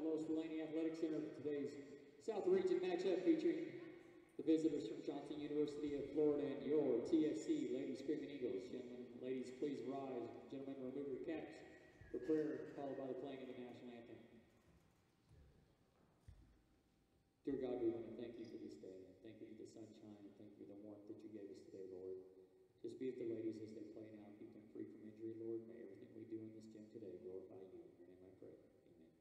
Delaney Athletic Center for today's South Region matchup featuring the visitors from Johnson University of Florida and your TFC Ladies Screaming Eagles. Gentlemen, ladies, please rise. Gentlemen, remove your caps for prayer, followed by the playing of the national anthem. Dear God, we want to thank you for this day. Thank you for the sunshine. And thank you for the warmth that you gave us today, Lord. Just be with the ladies as they play now. Keep them free from injury, Lord. May everything we do in this gym today glorify you. In your name I pray. Amen.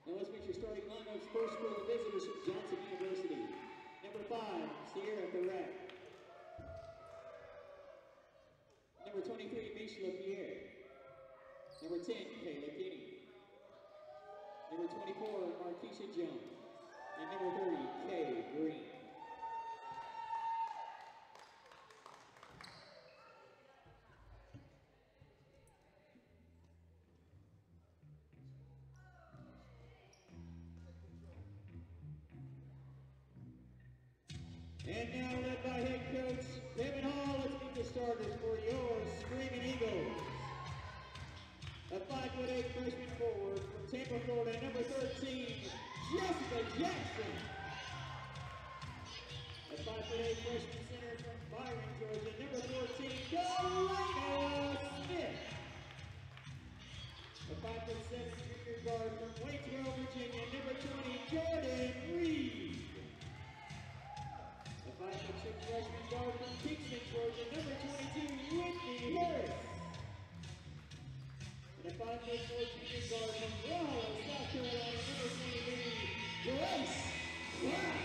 Now let's make your starting lineups first for the visitors from Johnson University. Number 5, Sierra Barrett. Number 23, Michelle Pierre. Number 10, Kayla Kinney. Number 24, Marquisha Jones. And number 30, Kay Green. And now led by head coach Kevin Hall, let's meet the starters for your Screaming Eagles. A 5'8" freshman forward from Tampa, Florida, number 13, Jessica Jackson. A 5'8" freshman center from Byron, Georgia, number 14, Delana Smith. A 5'7" junior guard from Waitsville, Virginia, number 20, Jordan Reed. A 5'6" freshman guard from Kingston, Georgia, number 22, Whitney Harris. And a 5'4" junior guard from Raleigh, South Carolina, number 23, Grace Clark.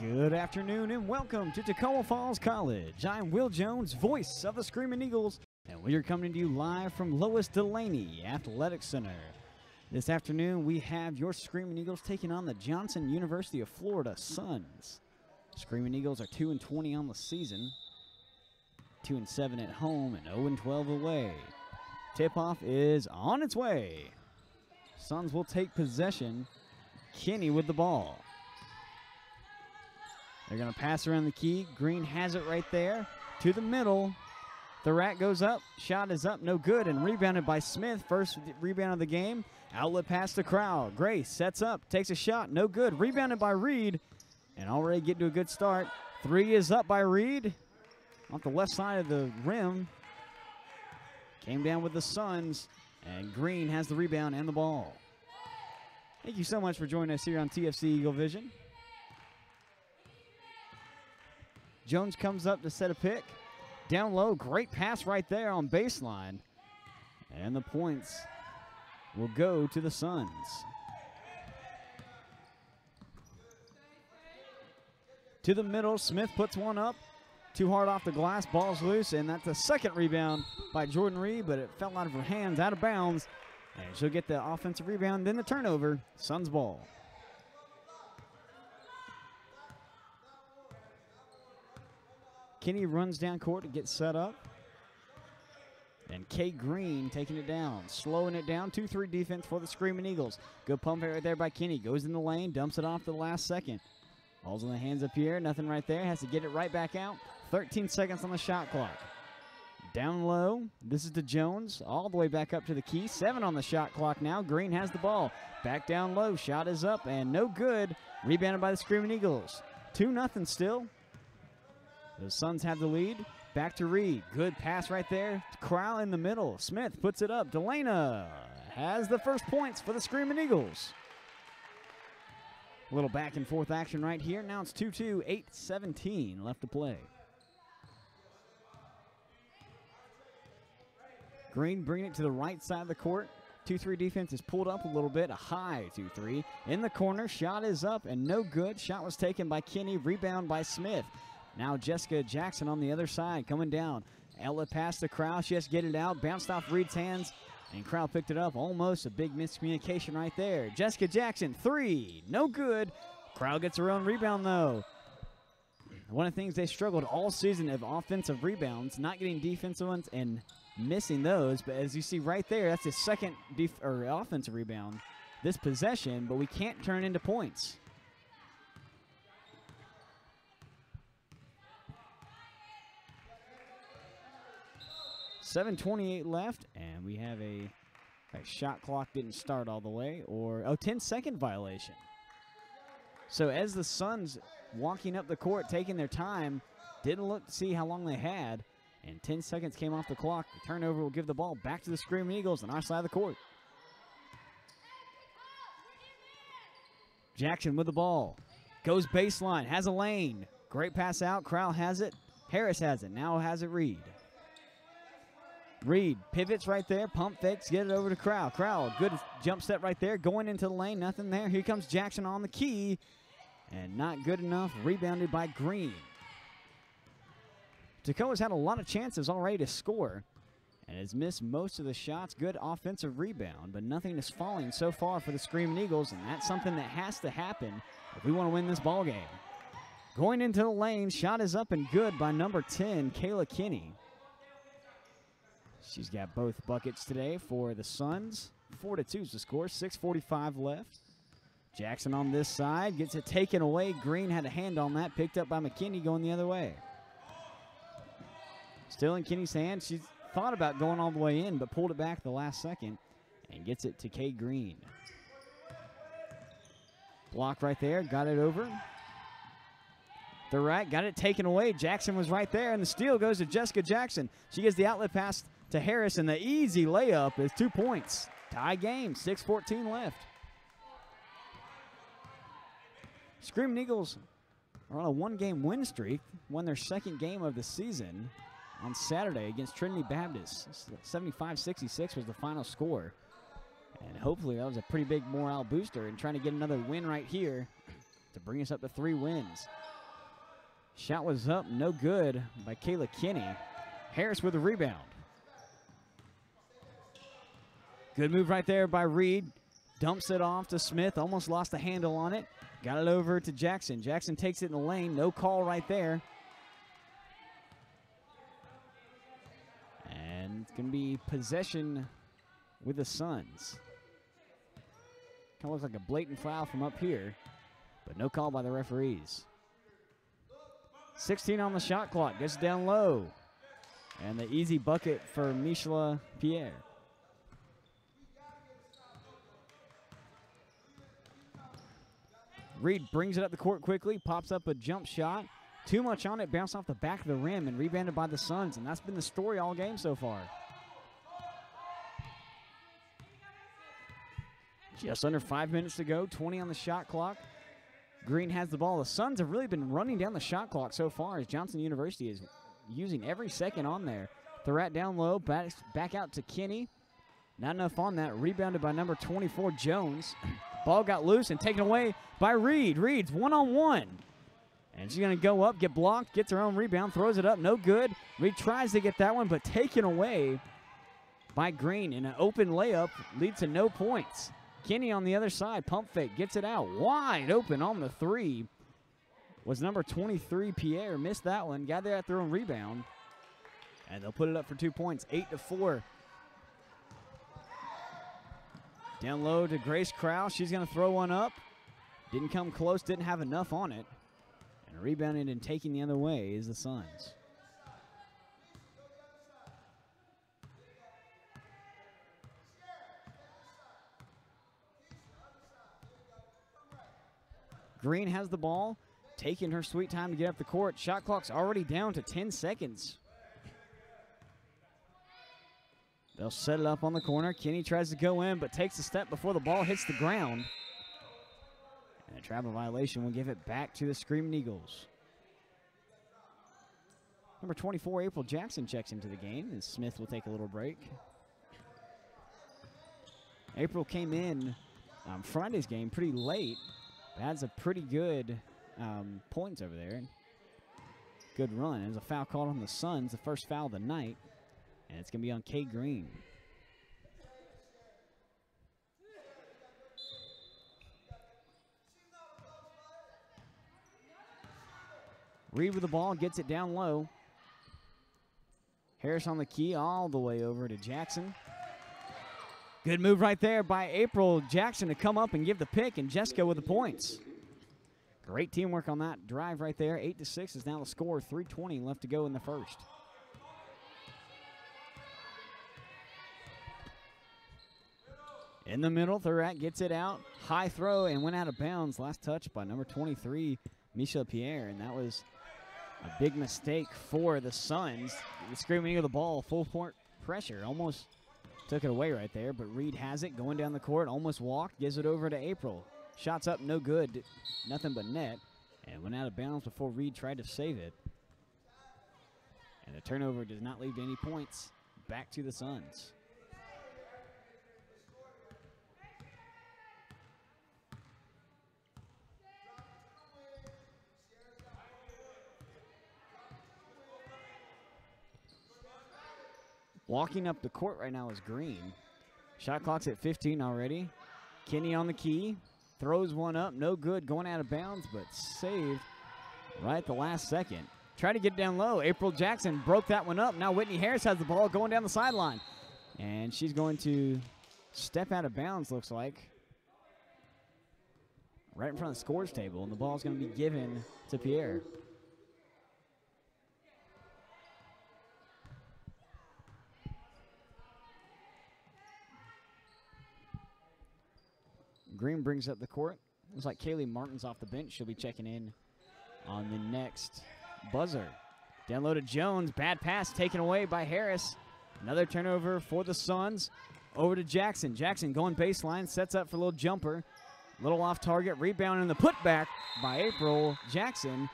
Good afternoon and welcome to Tacoma Falls College. I'm Will Jones, voice of the Screaming Eagles, and we are coming to you live from Lois Delaney Athletic Center. This afternoon we have your Screaming Eagles taking on the Johnson University of Florida Suns. Screaming Eagles are 2-20 on the season, 2-7 at home and 0-12 away. Tip-off is on its way. Suns will take possession. Kinney with the ball. They're going to pass around the key. Green has it right there to the middle. The rat goes up. Shot is up. No good. And rebounded by Smith. First rebound of the game. Outlet pass to Crowd. Grace sets up. Takes a shot. No good. Rebounded by Reed. And already getting to a good start. Three is up by Reed. Off the left side of the rim. Came down with the Suns. And Green has the rebound and the ball. Thank you so much for joining us here on TFC Eagle Vision. Jones comes up to set a pick. Down low, great pass right there on baseline. And the points will go to the Suns. to the middle. Smith puts one up. Too hard off the glass. Ball's loose, and that's a second rebound by Jordan Reed, but it fell out of her hands, out of bounds. And she'll get the offensive rebound, then the turnover. Suns ball. Kinney runs down court to get set up. And Kay Green taking it down, slowing it down. 2-3 defense for the Screaming Eagles. Good pump right there by Kinney. Goes in the lane, dumps it off the last second. Ball's in the hands of Pierre. Nothing right there. Has to get it right back out. 13 seconds on the shot clock. Down low. This is to Jones. All the way back up to the key. 7 on the shot clock now. Green has the ball. Back down low. Shot is up and no good. Rebounded by the Screaming Eagles. 2-0 still. The Suns have the lead. Back to Reed. Good pass right there. Crowell in the middle. Smith puts it up. Delana has the first points for the Screaming Eagles. A little back and forth action right here. Now it's 2-2, 8:17 left to play. Green bringing it to the right side of the court. 2-3 defense is pulled up a little bit. A high 2-3. In the corner. Shot is up and no good. Shot was taken by Kinney. Rebound by Smith. Now Jessica Jackson on the other side coming down. Outlet pass to Crowell. She has to get it out. Bounced off Reed's hands. And Crowell picked it up. Almost a big miscommunication right there. Jessica Jackson, 3. No good. Crowell gets her own rebound, though. One of the things they struggled all season of offensive rebounds, not getting defensive ones and missing those. But as you see right there, that's his second offensive rebound this possession, but we can't turn into points. .7:28 left, and we have a shot clock didn't start all the way, or 10-second violation. So as the Suns walking up the court, taking their time, didn't look to see how long they had, and 10 seconds came off the clock. The turnover will give the ball back to the Screaming Eagles on our side of the court. Jackson with the ball. Goes baseline, has a lane. Great pass out. Crowell has it. Harris has it. Now has it Reed. Reed pivots right there, pump fakes, get it over to Crowell. Crowell, good jump step right there, going into the lane, nothing there. Here comes Jackson on the key, and not good enough, rebounded by Green. Toccoa's had a lot of chances already to score, and has missed most of the shots. Good offensive rebound, but nothing is falling so far for the Screaming Eagles, and that's something that has to happen if we want to win this ball game. Going into the lane, shot is up and good by number 10, Kayla Kinney. She's got both buckets today for the Suns. 4-2 is the score. 6:45 left. Jackson on this side gets it taken away. Green had a hand on that. Picked up by McKinney going the other way. Still in Kinney's hand. She's thought about going all the way in, but pulled it back the last second and gets it to Kay Green. Block right there. Got it over. The right. Got it taken away. Jackson was right there, and the steal goes to Jessica Jackson. She gets the outlet pass to Harris, and the easy layup is 2 points. Tie game, 6:14 left. Screaming Eagles are on a 1-game win streak. Won their second game of the season on Saturday against Trinity Baptist. 75-66 was the final score. And hopefully that was a pretty big morale booster and trying to get another win right here to bring us up to 3 wins. Shot was up, no good by Kayla Kinney. Harris with a rebound. Good move right there by Reed. Dumps it off to Smith. Almost lost the handle on it. Got it over to Jackson. Jackson takes it in the lane. No call right there. And it's going to be possession with the Suns. Kind of looks like a blatant foul from up here, but no call by the referees. 16 on the shot clock. Gets down low. And the easy bucket for Michela Pierre. Reed brings it up the court quickly, pops up a jump shot. Too much on it, bounced off the back of the rim and rebounded by the Suns, and that's been the story all game so far. Just under 5 minutes to go, 20 on the shot clock. Green has the ball. The Suns have really been running down the shot clock so far as Johnson University is using every second on there. Thurrat down low, back out to Kinney. Not enough on that, rebounded by number 24, Jones. Ball got loose and taken away by Reed. Reed's one-on-one. And she's going to go up, get blocked, gets her own rebound, throws it up, no good. Reed tries to get that one, but taken away by Green. And an open layup leads to no points. Kinney on the other side, pump fake, gets it out. Wide open on the three was number 23, Pierre. Missed that one, got there at their own rebound. And they'll put it up for 2 points, 8-4. Down low to Grace Krause. She's going to throw one up. Didn't come close, didn't have enough on it. And rebounding and taking the other way is the Suns. Green has the ball, taking her sweet time to get up the court. Shot clock's already down to 10 seconds. They'll set it up on the corner. Kinney tries to go in, but takes a step before the ball hits the ground. And a travel violation will give it back to the Screaming Eagles. Number 24, April Jackson, checks into the game, and Smith will take a little break. April came in Friday's game pretty late. Has a pretty good points over there. Good run. There's a foul called on the Suns, the first foul of the night. And it's going to be on Kay Green. Reed with the ball, gets it down low. Harris on the key all the way over to Jackson. Good move right there by April Jackson to come up and give the pick, and Jessica with the points. Great teamwork on that drive right there. 8-6 is now the score. 3:20 left to go in the first. In the middle, Thurat gets it out. High throw and went out of bounds. Last touch by number 23, Michelle Pierre, and that was a big mistake for the Suns. The Screaming Eagle the ball, full court pressure. Almost took it away right there, but Reed has it going down the court. Almost walked, gives it over to April. Shots up, no good. Nothing but net. And went out of bounds before Reed tried to save it. And the turnover does not lead to any points. Back to the Suns. Walking up the court right now is Green. Shot clock's at 15 already. Kinney on the key. Throws one up. No good. Going out of bounds, but saved right at the last second. Tried to get down low. April Jackson broke that one up. Now Whitney Harris has the ball going down the sideline. And she's going to step out of bounds, looks like. Right in front of the scores table. And the ball's going to be given to Pierre. Green brings up the court. Looks like Kaylee Martin's off the bench. She'll be checking in on the next buzzer. Down low to Jones. Bad pass taken away by Harris. Another turnover for the Suns. Over to Jackson. Jackson going baseline. Sets up for a little jumper. Little off target. Rebound and the putback by April Jackson.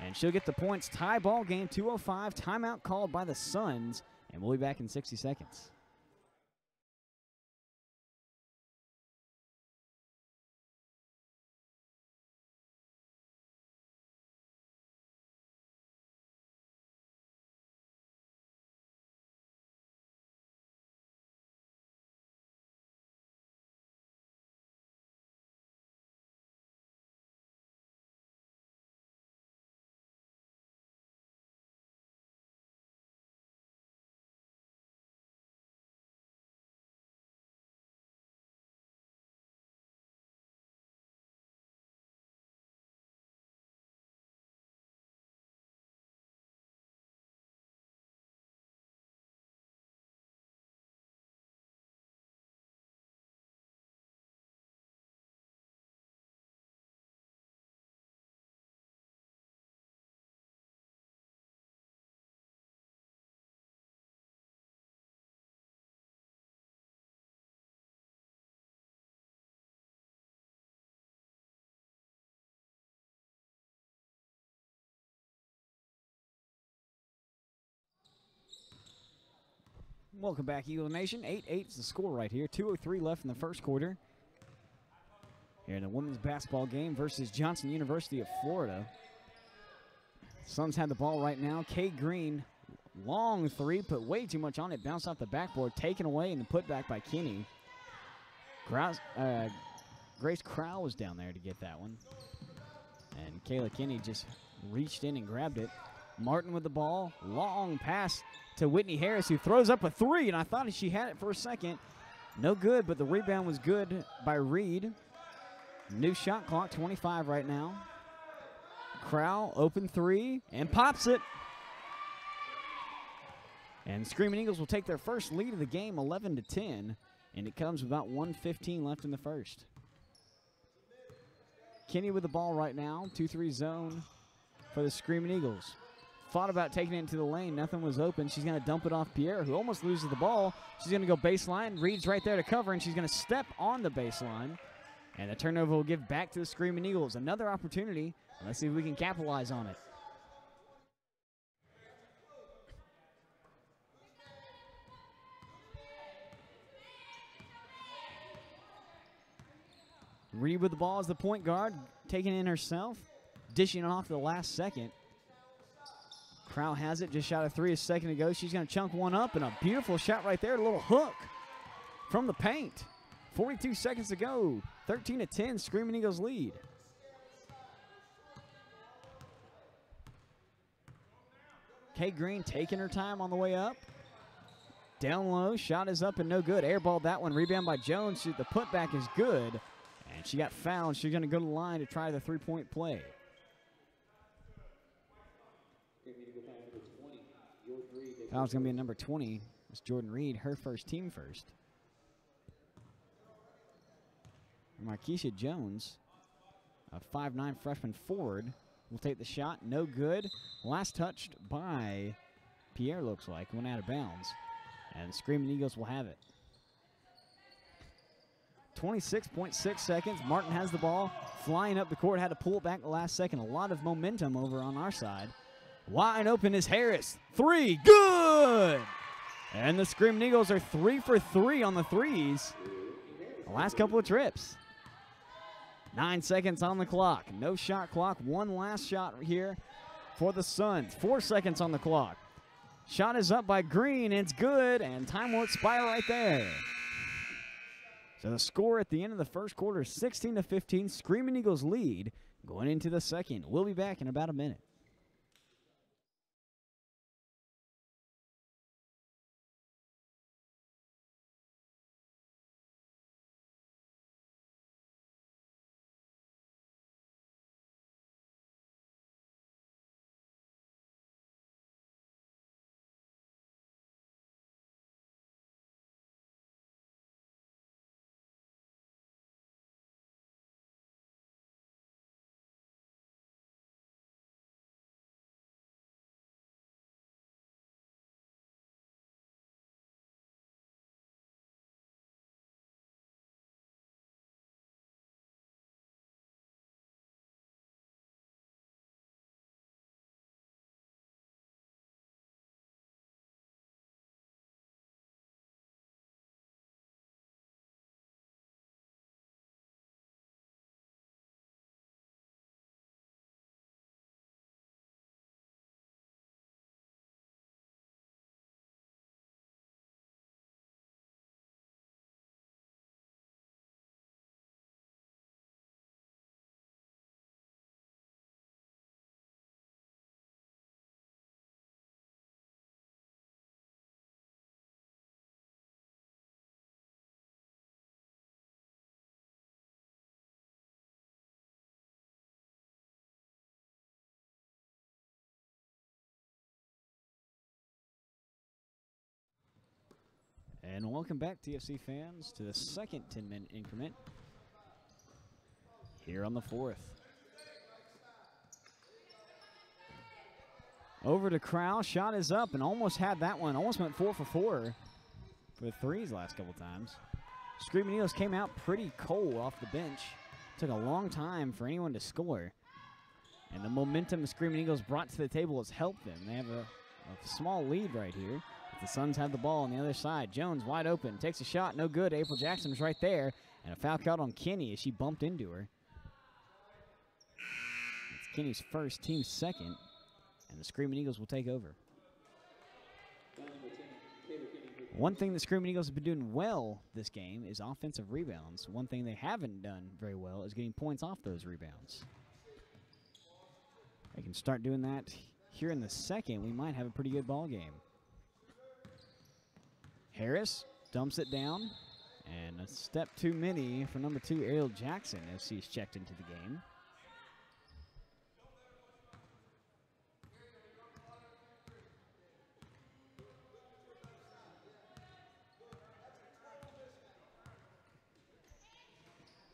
And she'll get the points. Tie ball game. 2:05. Timeout called by the Suns. And we'll be back in 60 seconds. Welcome back, Eagle Nation. 8-8 is the score right here. 2:03 left in the first quarter. Here in the women's basketball game versus Johnson University of Florida. Suns have the ball right now. Kay Green, long three, put way too much on it, bounced off the backboard, taken away, and put back by Kinney. Grace Crowell was down there to get that one. And Kayla Kinney just reached in and grabbed it. Martin with the ball, long pass to Whitney Harris, who throws up a three, and I thought she had it for a second. No good, but the rebound was good by Reed. New shot clock, 25 right now. Crowell, open three, and pops it. And Screaming Eagles will take their first lead of the game, 11-10, and it comes with about 1:15 left in the first. Kinney with the ball right now, 2-3 zone for the Screaming Eagles. Thought about taking it into the lane. Nothing was open. She's going to dump it off Pierre, who almost loses the ball. She's going to go baseline. Reed's right there to cover, and she's going to step on the baseline. And the turnover will give back to the Screaming Eagles. Another opportunity. Let's see if we can capitalize on it. Reed with the ball as the point guard, taking it in herself, dishing it off to the last second. Crowell has it, just shot a three a second ago. She's going to chunk one up, and a beautiful shot right there, a little hook from the paint. 42 seconds to go, 13-10, Screaming Eagles lead. Kay Green taking her time on the way up. Down low, shot is up and no good. Airballed that one, rebound by Jones. The putback is good, and she got fouled. She's going to go to the line to try the three-point play. Foul's going to be a number 20. It's Jordan Reed, her first, team first. Markeisha Jones, a 5'9" freshman forward, will take the shot. No good. Last touched by Pierre, looks like. Went out of bounds. And the Screaming Eagles will have it. 26.6 seconds. Martin has the ball. Flying up the court. Had to pull it back the last second. A lot of momentum over on our side. Wide open is Harris. Three. Good! And the Screaming Eagles are 3 for 3 on the threes. The last couple of trips. 9 seconds on the clock. No shot clock. One last shot here for the Suns. 4 seconds on the clock. Shot is up by Green. It's good, and time will expire right there. So the score at the end of the first quarter is 16-15. Screaming Eagles lead going into the second. We'll be back in about a minute. And welcome back, TFC fans, to the second 10-minute increment here on the fourth. Over to Crowell. Shot is up and almost had that one. Almost went 4 for 4 for the threes last couple times. Screaming Eagles came out pretty cold off the bench. Took a long time for anyone to score. And the momentum the Screaming Eagles brought to the table has helped them. They have a small lead right here. The Suns have the ball on the other side. Jones wide open. Takes a shot. No good. April Jackson was right there. And a foul caught on Kinney as she bumped into her. It's Kinney's first, team second. and the Screaming Eagles will take over. One thing the Screaming Eagles have been doing well this game is offensive rebounds. One thing they haven't done very well is getting points off those rebounds. They can start doing that here in the second. We might have a pretty good ball game. Harris dumps it down, and a step too many for number 2, Ariel Jackson, as he's checked into the game.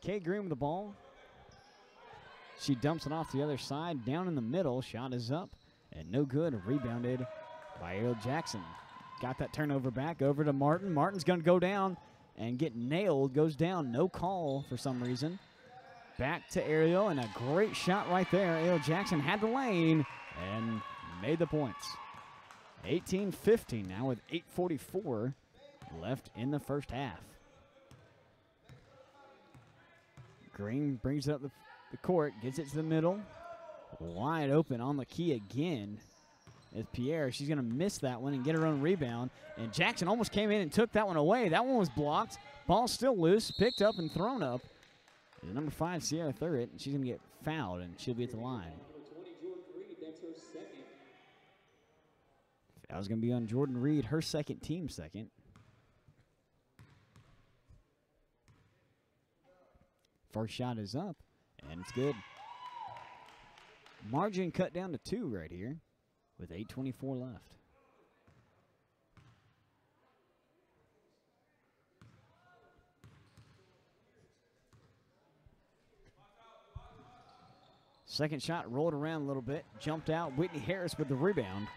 Kay Green with the ball. She dumps it off the other side, down in the middle. Shot is up, and no good. Rebounded by Ariel Jackson. Got that turnover back over to Martin. Martin's going to go down and get nailed. Goes down, no call for some reason. Back to Ariel, and a great shot right there. Ariel Jackson had the lane and made the points. 18-15 now with 8:44 left in the first half. Green brings it up the court, gets it to the middle. Wide open on the key again is Pierre. She's going to miss that one and get her own rebound. And Jackson almost came in and took that one away. That one was blocked. Ball still loose, picked up and thrown up. And number 5, Sierra Thurrett, and she's going to get fouled, and she'll be at the line. That was going to be on Jordan Reed, her second, team second. First shot is up, and it's good. Margin cut down to 2 right here with 8:24 left. Second shot rolled around a little bit, jumped out. Whitney Harris with the rebound.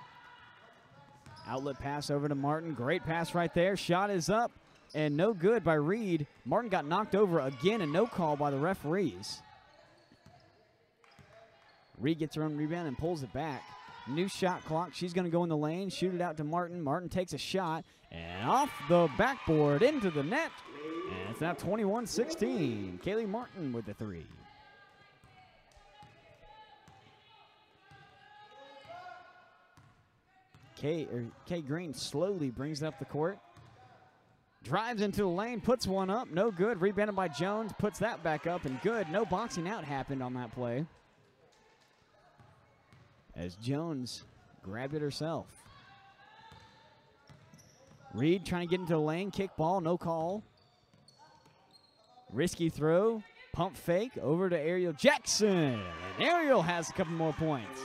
Outlet pass over to Martin. Great pass right there. Shot is up. And no good by Reed. Martin got knocked over again, and no call by the referees. Reed gets her own rebound and pulls it back. New shot clock. She's going to go in the lane, shoot it out to Martin. Martin takes a shot, and off the backboard into the net. And it's now 21-16. Kaylee Martin with the 3. Kay Green slowly brings it up the court. Drives into the lane, puts one up, no good. Rebounded by Jones, puts that back up, and good. No boxing out happened on that play, as Jones grabbed it herself. Reed trying to get into the lane, kick ball, no call. Risky throw, pump fake, over to Ariel Jackson. And Ariel has a couple more points.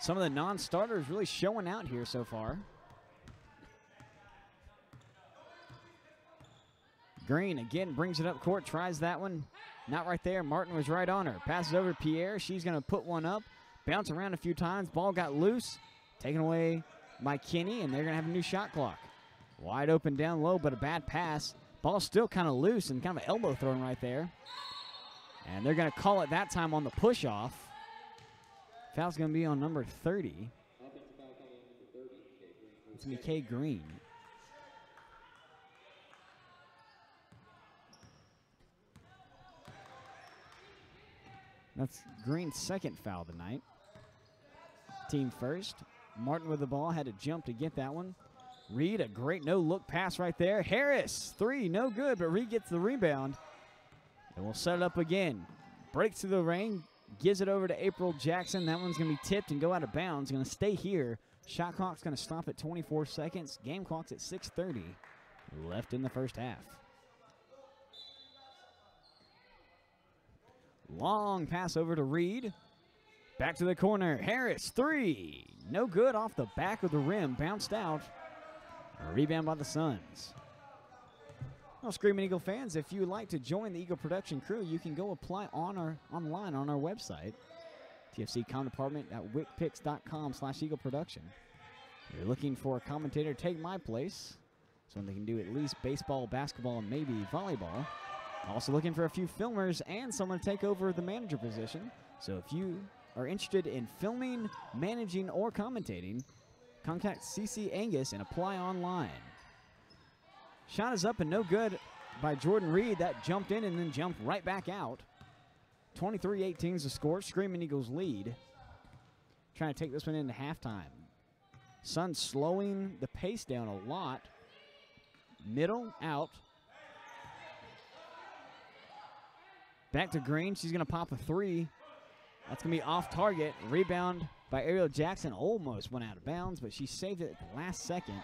Some of the non-starters really showing out here so far. Green again brings it up court, tries that one. Not right there. Martin was right on her. Passes over to Pierre. She's going to put one up. Bounce around a few times. Ball got loose. Taken away by Kinney, and they're going to have a new shot clock. Wide open down low, but a bad pass. Ball still kind of loose and kind of an elbow thrown right there. And they're going to call it that time on the push-off. Foul's going to be on number 30. It's going to be Kay Green. That's Green's second foul tonight. Team first. Martin with the ball, had to jump to get that one. Reed, a great no-look pass right there. Harris, 3, no good, but Reed gets the rebound. And we'll set it up again. Breaks through the rain. Gives it over to April Jackson. That one's going to be tipped and go out of bounds. Going to stay here. Shot clock's going to stop at 24 seconds. Game clock's at 6:30 left in the first half. Long pass over to Reed. Back to the corner. Harris, 3. No good, off the back of the rim. Bounced out. A rebound by the Suns. Well, Screaming Eagle fans, if you would like to join the Eagle production crew, you can go apply online on our website, TFC Department at wickpicks.com/Eagle Production. If you're looking for a commentator, take my place, so they can do at least baseball, basketball, and maybe volleyball. Also looking for a few filmers and someone to take over the manager position. So if you are interested in filming, managing, or commentating, contact CC Angus and apply online. Shot is up and no good by Jordan Reed. That jumped in and then jumped right back out. 23-18 is the score. Screaming Eagles lead. Trying to take this one into halftime. Sun slowing the pace down a lot. Middle, out. Back to Green. She's going to pop a three. That's going to be off target. Rebound by Ariel Jackson. Almost went out of bounds, but she saved it at the last second.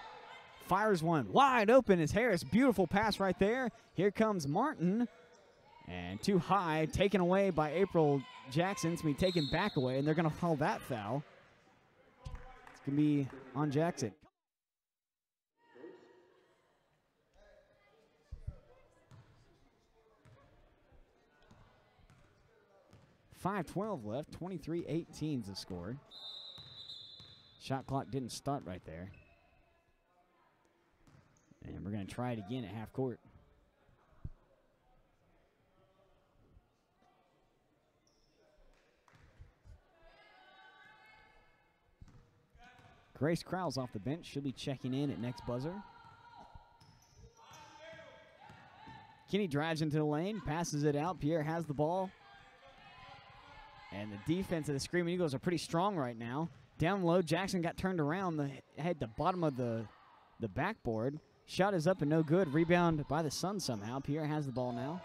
Fires one wide open is Harris. Beautiful pass right there. Here comes Martin. And too high. Taken away by April Jackson. It's going to be taken back away, and they're going to call that foul. It's going to be on Jackson. 5:12 left, 23-18 is the score. Shot clock didn't start right there. And we're going to try it again at half court. Grace Krause off the bench. She'll be checking in at next buzzer. Kinney drives into the lane, passes it out. Pierre has the ball. And the defense of the Screaming Eagles are pretty strong right now. Down low, Jackson got turned around. Had the bottom of the backboard. Shot is up and no good. Rebound by the Suns somehow. Pierre has the ball now.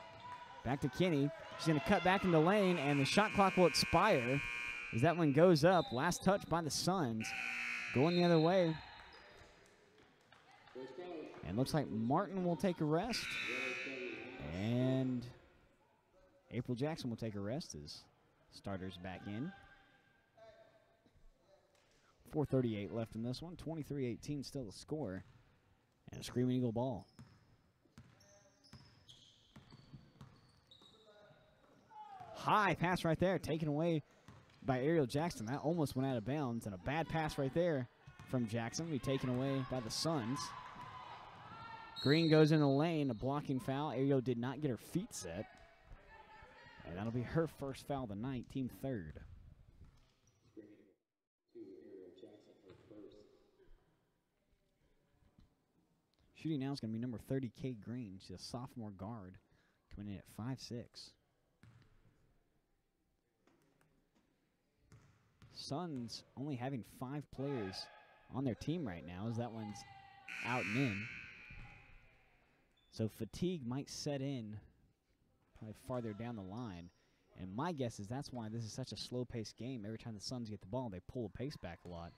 Back to Kinney. She's going to cut back into the lane, and the shot clock will expire as that one goes up. Last touch by the Suns. Going the other way. And looks like Martin will take a rest. And April Jackson will take a rest as starters back in. 4:38 left in this one. 23-18 still the score. And a Screaming Eagle ball. High pass right there, taken away by Ariel Jackson. That almost went out of bounds. And a bad pass right there from Jackson. Be taken away by the Suns. Green goes in the lane, a blocking foul. Ariel did not get her feet set. And that'll be her first foul of the night, team third. Shooting now is going to be number 30, Kate Green. She's a sophomore guard coming in at 5'6". Suns only having 5 players on their team right now as that one's out and in. So fatigue might set in probably farther down the line. And my guess is that's why this is such a slow-paced game. Every time the Suns get the ball, they pull the pace back a lot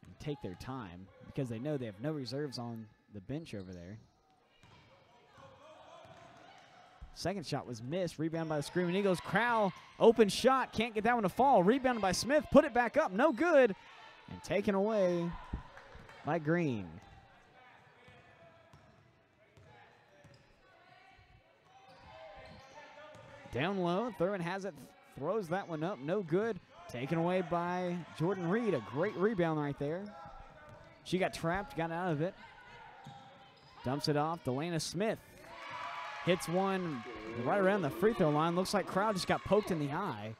and take their time because they know they have no reserves on the bench over there. Second shot was missed. Rebound by the Screaming Eagles. Crowell, open shot. Can't get that one to fall. Rebounded by Smith. Put it back up. No good. And taken away by Green. Down low. Thurman has it. Throws that one up. No good. Taken away by Jordan Reed. A great rebound right there. She got trapped. Got out of it. Dumps it off. Delana Smith hits one right around the free throw line. Looks like Crowd just got poked in the eye.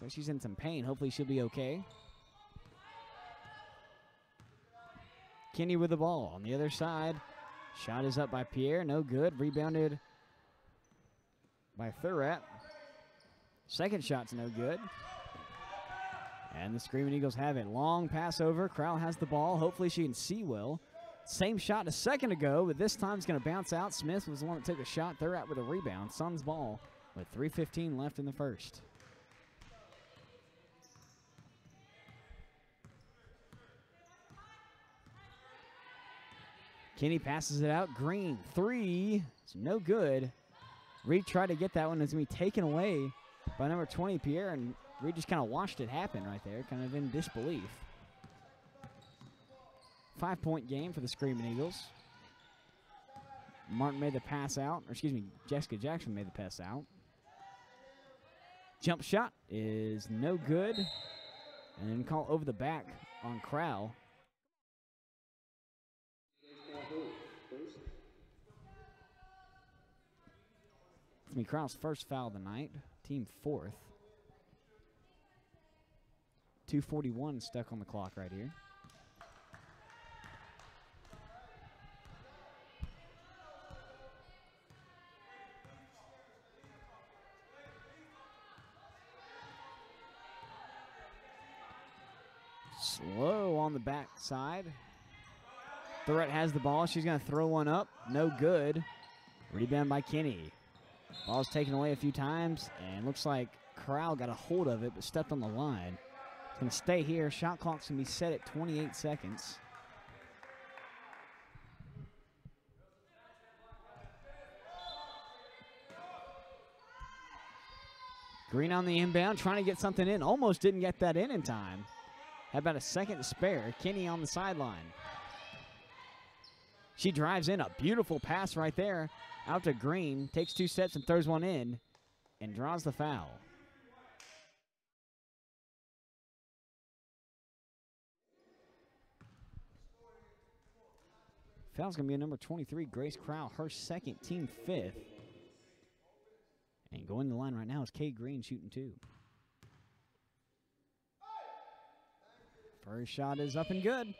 So she's in some pain. Hopefully she'll be okay. Kinney with the ball on the other side. Shot is up by Pierre. No good. Rebounded by Thurat. Second shot's no good. And the Screaming Eagles have it. Long pass over. Crowell has the ball. Hopefully she can see well. Same shot a second ago, but this time it's going to bounce out. Smith was the one that took a shot. They're out with a rebound. Suns ball with 3:15 left in the first. Kinney passes it out. Green, three. It's no good. Reed tried to get that one. It's going to be taken away by number 20, Pierre, and Reed just kind of watched it happen right there, kind of in disbelief. 5-point game for the Screaming Eagles. Martin made the pass out, or excuse me, Jessica Jackson made the pass out. Jump shot is no good. And then call over the back on Crowell. It's going to be Crowell's first foul of the night, team fourth. 2:41 stuck on the clock right here. Nice low on the backside. Thorette has the ball. She's going to throw one up. No good. Rebound by Kinney. Ball's taken away a few times, and looks like Corral got a hold of it but stepped on the line. It's going to stay here. Shot clock's going to be set at 28 seconds. Green on the inbound, trying to get something in. Almost didn't get that in time. Had about a second to spare. Kinney on the sideline. She drives in. A beautiful pass right there. Out to Green. Takes 2 steps and throws one in. And draws the foul. Foul's going to be a number 23, Grace Crowell. Her second, team 5th. And going to the line right now is Kay Green shooting 2. First shot is up and good.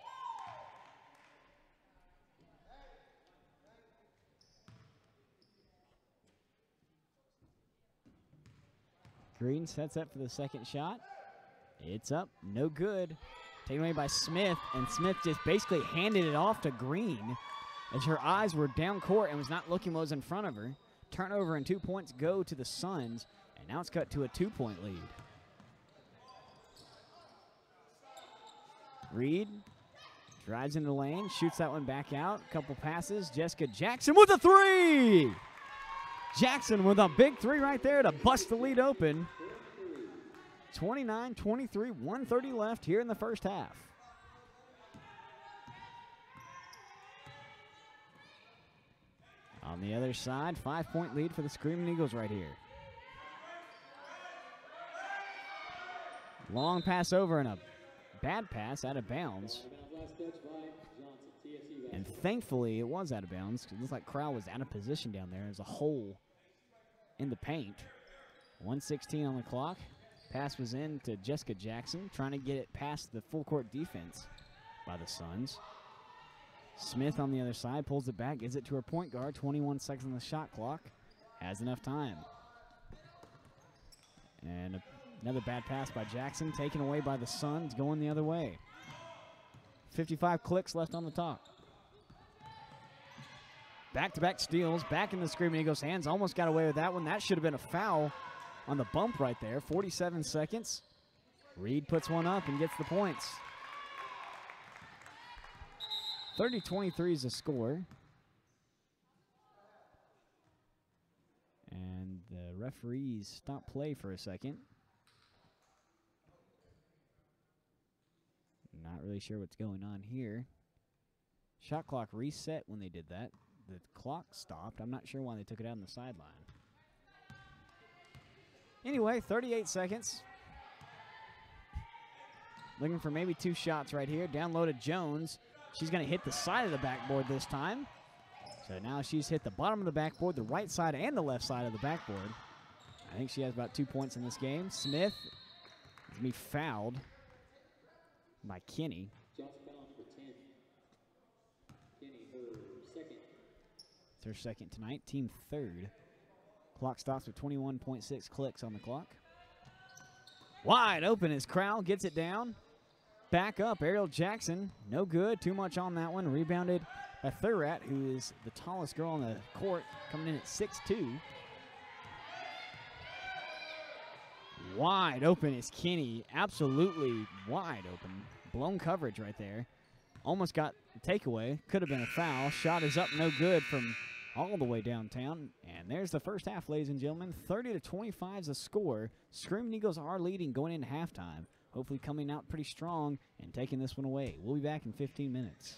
Green sets up for the second shot. It's up, no good. Taken away by Smith, and Smith just basically handed it off to Green as her eyes were down court and was not looking what was in front of her. Turnover and 2 points go to the Suns, and now it's cut to a 2-point lead. Reed drives into the lane, shoots that one back out. Couple passes. Jessica Jackson with a 3! Jackson with a big 3 right there to bust the lead open. 29-23, 1:30 left here in the first half. On the other side, 5-point lead for the Screaming Eagles right here. Long pass over and a bad pass out of bounds. And thankfully, it was out of bounds because it looks like Crowell was out of position down there. There's a hole in the paint. 1:16 on the clock. Pass was in to Jessica Jackson, trying to get it past the full court defense by the Suns. Smith on the other side pulls it back, gives it to her point guard. 21 seconds on the shot clock. Has enough time. And another bad pass by Jackson, taken away by the Suns, going the other way. 55 clicks left on the top. Back-to-back steals, back in the Screaming Eagles' hands. Almost got away with that one. That should have been a foul on the bump right there. 47 seconds. Reed puts one up and gets the points. 30-23 is the score. And the referees stop play for a second. Not really sure what's going on here. Shot clock reset when they did that. The clock stopped. I'm not sure why they took it out on the sideline. Anyway, 38 seconds. Looking for maybe 2 shots right here. Down low to Jones. She's going to hit the side of the backboard this time. So now she's hit the bottom of the backboard, the right side and the left side of the backboard. I think she has about 2 points in this game. Smith is going to be fouled by Kinney. Johnson foul number 10. Kinney, her second. It's her second tonight, team 3rd. Clock stops with 21.6 clicks on the clock. Wide open as Crowell gets it down. Back up, Ariel Jackson. No good, too much on that one. Rebounded by Thurrat, who is the tallest girl on the court, coming in at 6'2". Wide open is Kinney, absolutely wide open. Blown coverage right there. Almost got the takeaway, could have been a foul. Shot is up, no good from all the way downtown. And there's the first half, ladies and gentlemen. 30-25 is the score. Screaming Eagles are leading going into halftime. Hopefully coming out pretty strong and taking this one away. We'll be back in 15 minutes.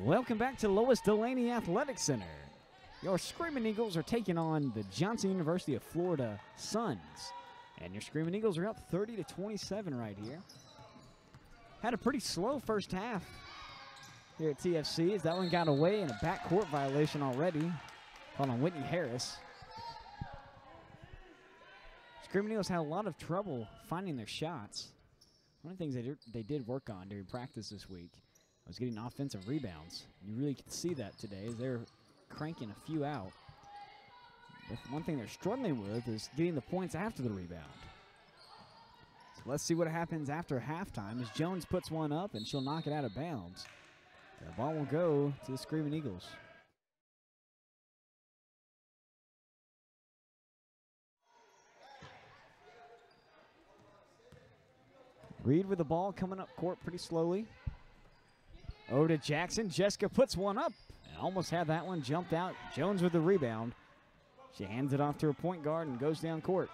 Welcome back to Lois Delaney Athletic Center. Your Screaming Eagles are taking on the Johnson University of Florida Suns. And your Screaming Eagles are up 30-27 right here. Had a pretty slow first half here at TFC as that one got away in a backcourt violation already. Called on Whitney Harris. Screaming Eagles had a lot of trouble finding their shots. One of the things they did work on during practice this week was getting offensive rebounds. You really could see that today as they're cranking a few out. But one thing they're struggling with is getting the points after the rebound. So let's see what happens after halftime as Jones puts one up and she'll knock it out of bounds. The ball will go to the Screaming Eagles. Reed with the ball coming up court pretty slowly. Over to Jackson. Jessica puts one up. And almost had that one jumped out. Jones with the rebound. She hands it off to her point guard and goes down court.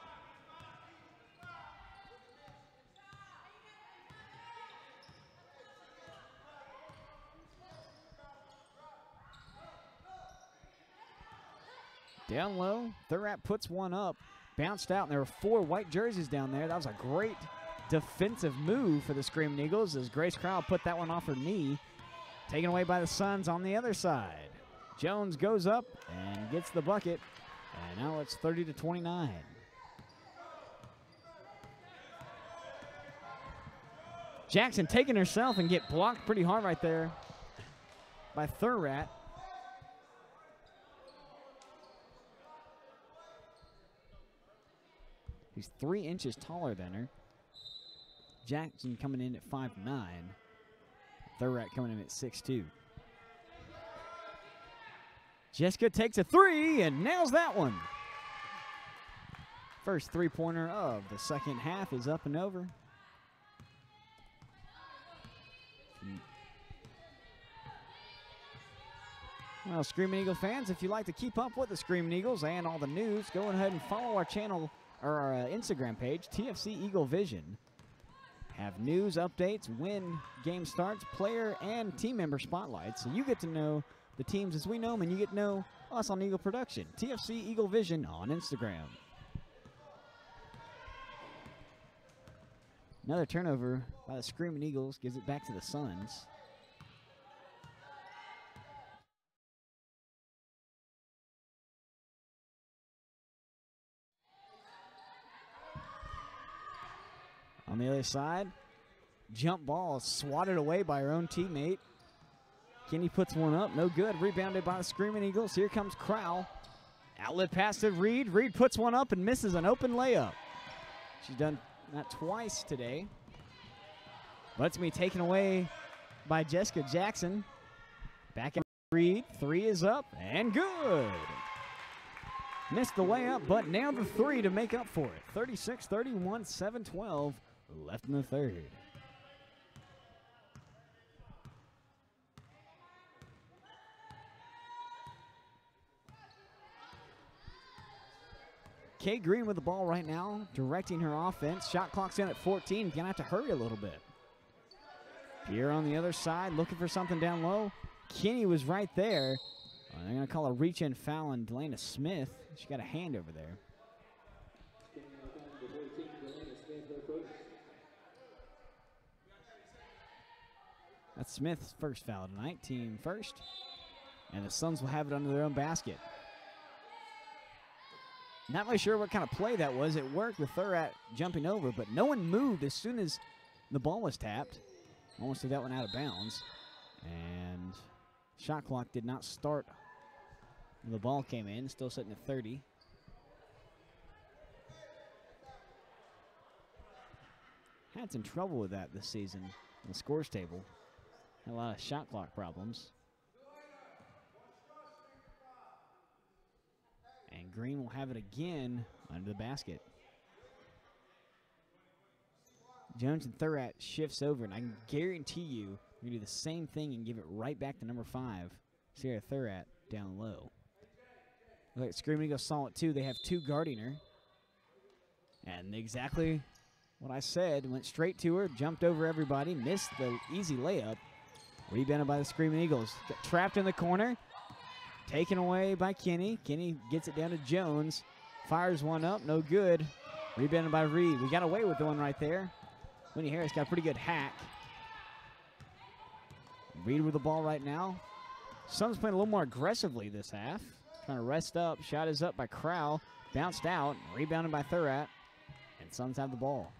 Down low, Thurat puts one up. Bounced out, and there were 4 white jerseys down there. That was a great defensive move for the Screaming Eagles as Grace Crowell put that one off her knee. Taken away by the Suns on the other side. Jones goes up and gets the bucket. And now it's 30-29. Jackson taking herself and get blocked pretty hard right there by Thurat. He's 3 inches taller than her. Jackson coming in at 5'9". Thurat coming in at 6'2". Jessica takes a 3 and nails that one. First three-pointer of the second half is up and over. Well, Screaming Eagle fans, if you'd like to keep up with the Screaming Eagles and all the news, go ahead and follow our channel or our Instagram page, TFC Eagle Vision. Have news, updates, when game starts, player and team member spotlights, so you get to know the teams as we know them, and you get to know us on Eagle Production. TFC Eagle Vision on Instagram. Another turnover by the Screaming Eagles gives it back to the Suns. On the other side, jump ball swatted away by her own teammate. Kenny puts one up, no good. Rebounded by the Screaming Eagles. Here comes Crowell. Outlet pass to Reed. Reed puts one up and misses an open layup. She's done that twice today. But it's going to be taken away by Jessica Jackson. Back in Reed. 3 is up and good. Missed the layup, but nailed the 3 to make up for it. 36-31, 7-12 left in the third. Kay Green with the ball right now, directing her offense. Shot clock's in at 14. Gonna have to hurry a little bit. Pierre on the other side, looking for something down low. Kenny was right there. They're gonna call a reach-in foul on Delana Smith. She got a hand over there. That's Smith's first foul tonight, team first. And the Suns will have it under their own basket. Not really sure what kind of play that was. It worked with Thurat jumping over, but no one moved as soon as the ball was tapped. Almost took that one out of bounds. And shot clock did not start when the ball came in. Still sitting at 30. Had some trouble with that this season in the scores table. Had a lot of shot clock problems. And Green will have it again under the basket. Jones and Thurat shifts over, and I can guarantee you we're going to do the same thing and give it right back to number 5, Sarah Thurat, down low. Look, Screaming Eagles saw it too. They have 2 guarding her. And exactly what I said, went straight to her, jumped over everybody, missed the easy layup. Rebounded by the Screaming Eagles. Got trapped in the corner. Taken away by Kenny. Kenny gets it down to Jones. Fires one up. No good. Rebounded by Reed. We got away with the one right there. Winnie Harris got a pretty good hack. Reed with the ball right now. Suns playing a little more aggressively this half. Trying to rest up. Shot is up by Crowell. Bounced out. Rebounded by Thurat. And Suns have the ball.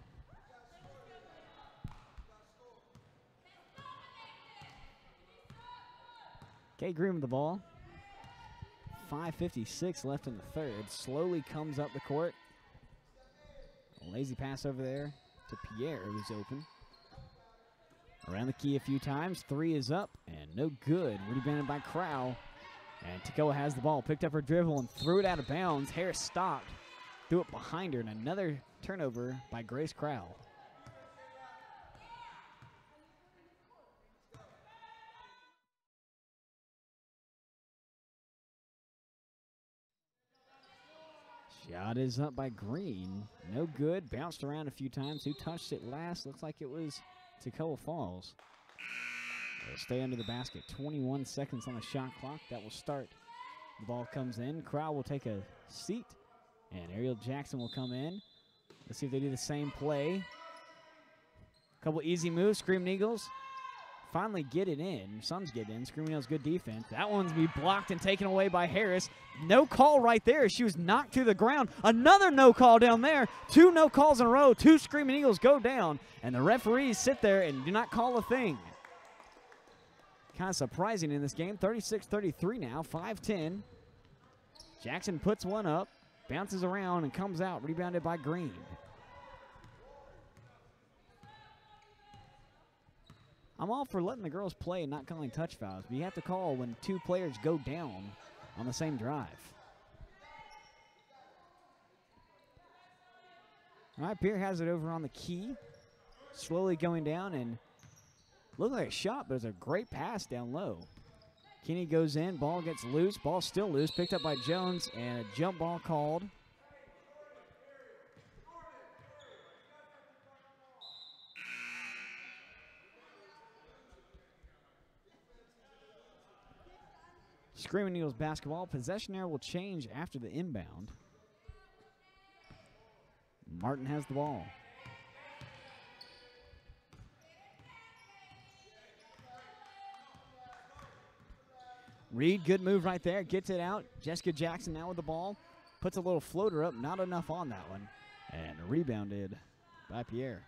Kay Green with the ball. 5:56 left in the third. Slowly comes up the court. A lazy pass over there to Pierre, who's open. Around the key a few times. Three is up and no good. Rebounded by Crowell. And Tekoa has the ball. Picked up her dribble and threw it out of bounds. Harris stopped. Threw it behind her. And another turnover by Grace Crowell. Shot is up by Green. No good. Bounced around a few times. Who touched it last? Looks like it was Tekoa Falls. They'll stay under the basket. 21 seconds on the shot clock. That will start. The ball comes in. Crowell will take a seat. And Ariel Jackson will come in. Let's see if they do the same play. Couple easy moves. Screaming Eagles finally get it in. Suns get in. Screaming Eagles good defense. That one's be blocked and taken away by Harris. No call right there. She was knocked to the ground. Another no call down there. Two no calls in a row. Two Screaming Eagles go down. And the referees sit there and do not call a thing. Kind of surprising in this game. 36-33 now. 5-10. Jackson puts one up. Bounces around and comes out. Rebounded by Green. I'm all for letting the girls play and not calling touch fouls, but you have to call when two players go down on the same drive. All right, Pierre has it over on the key. Slowly going down and looked like a shot, but it's a great pass down low. Kenny goes in, ball gets loose, ball still loose, picked up by Jones, and a jump ball called. Screaming Eagles basketball. Possession area will change after the inbound. Martin has the ball. Reed, good move right there. Gets it out. Jessica Jackson now with the ball. Puts a little floater up. Not enough on that one. And rebounded by Pierre.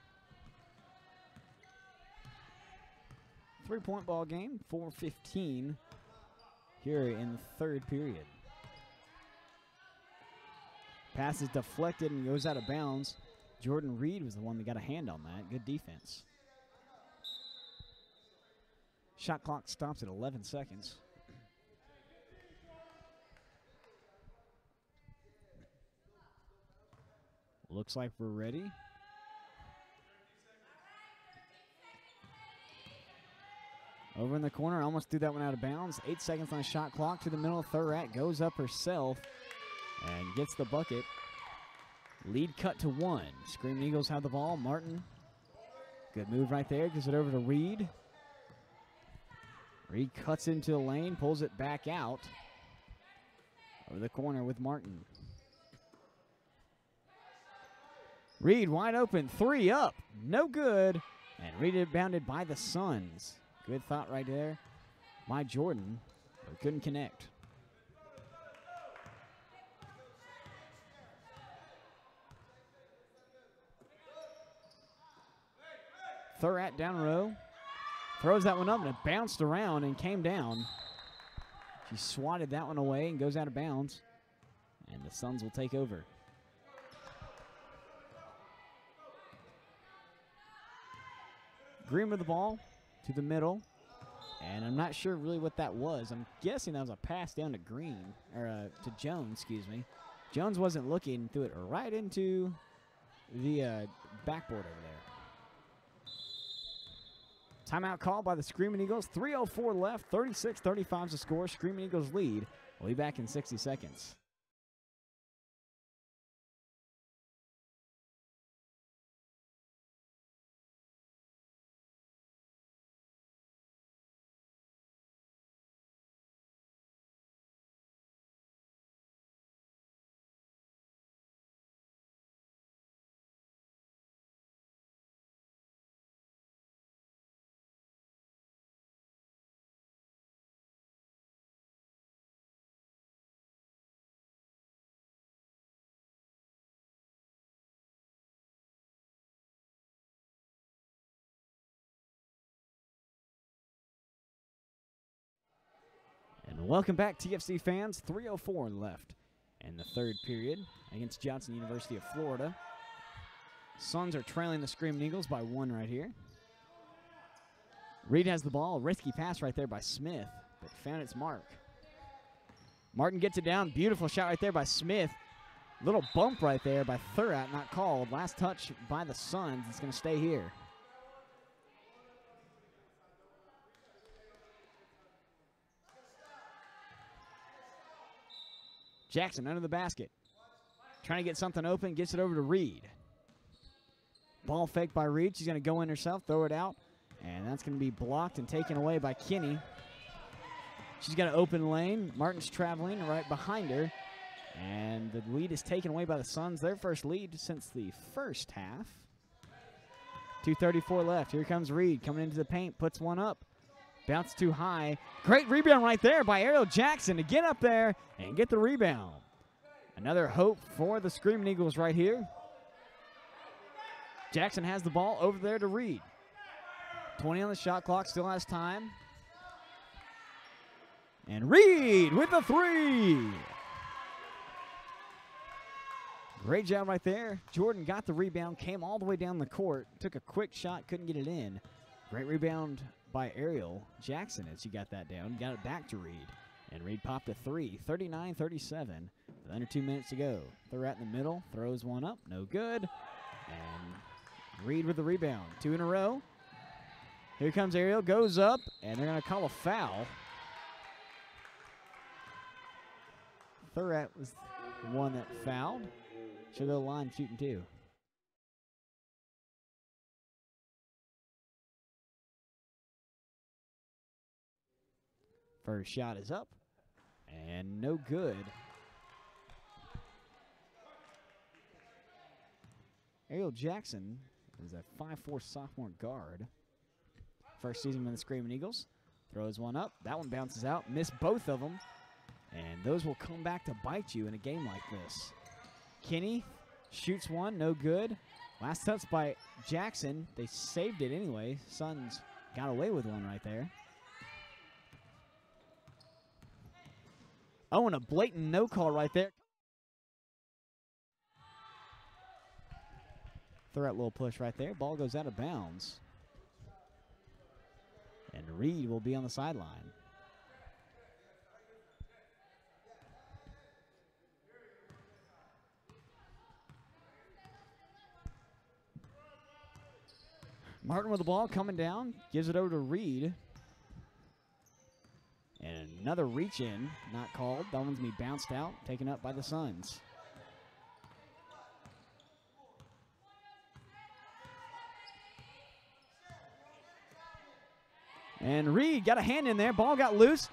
3-point ball game. 4:15 here in the third period. Pass is deflected and goes out of bounds. Jordan Reed was the one that got a hand on that. Good defense. Shot clock stops at 11 seconds. Looks like we're ready. Over in the corner, almost threw that one out of bounds. 8 seconds on the shot clock to the middle. Thurat goes up herself and gets the bucket. Lead cut to 1. Screaming Eagles have the ball. Martin, good move right there. Gives it over to Reed. Reed cuts into the lane, pulls it back out. Over the corner with Martin. Reed wide open, 3 up, no good. And rebounded by the Suns. Good thought right there by Jordan, but couldn't connect. Thurat down row. Throws that one up and it bounced around and came down. She swatted that one away and goes out of bounds. And the Suns will take over. Green with the ball to the middle. And I'm not sure really what that was. I'm guessing that was a pass down to Green, or to Jones, excuse me. Jones wasn't looking, threw it right into the backboard over there. Timeout call by the Screaming Eagles. 3:04 left, 36-35 is the score. Screaming Eagles lead. We'll be back in 60 seconds. Welcome back, TFC fans. 3:04 left in the third period against Johnson University of Florida. Suns are trailing the Screaming Eagles by 1 right here. Reed has the ball. Risky pass right there by Smith, but found its mark. Martin gets it down. Beautiful shot right there by Smith. Little bump right there by Thurat, not called. Last touch by the Suns. It's going to stay here. Jackson under the basket. Trying to get something open. Gets it over to Reed. Ball fake by Reed. She's going to go in herself, throw it out. And that's going to be blocked and taken away by Kinney. She's got an open lane. Martin's traveling right behind her. And the lead is taken away by the Suns. Their first lead since the first half. 2:34 left. Here comes Reed coming into the paint. Puts one up. Bounce too high. Great rebound right there by Ariel Jackson to get up there and get the rebound. Another hope for the Screaming Eagles right here. Jackson has the ball over there to Reed. 20 on the shot clock, still has time. And Reed with the 3. Great job right there. Jordan got the rebound, came all the way down the court, took a quick shot, couldn't get it in. Great rebound by Ariel Jackson as she got that down, got it back to Reed. And Reed popped a 3, 39-37, with under 2 minutes to go. Thurat in the middle, throws one up, no good. And Reed with the rebound, 2 in a row. Here comes Ariel, goes up, and they're going to call a foul. Thurat was the one that fouled. Should go line shooting too. First shot is up, and no good. Ariel Jackson is a 5'4" sophomore guard. First season with the Screaming Eagles. Throws one up. That one bounces out. Missed both of them. And those will come back to bite you in a game like this. Kinney shoots one. No good. Last touch by Jackson. They saved it anyway. Suns got away with one right there. Oh, and a blatant no call right there. Throw that little push right there. Ball goes out of bounds. And Reed will be on the sideline. Martin with the ball coming down. Gives it over to Reed. And another reach in. Not called. That one's going to be bounced out. Taken up by the Suns. And Reed got a hand in there. Ball got loose.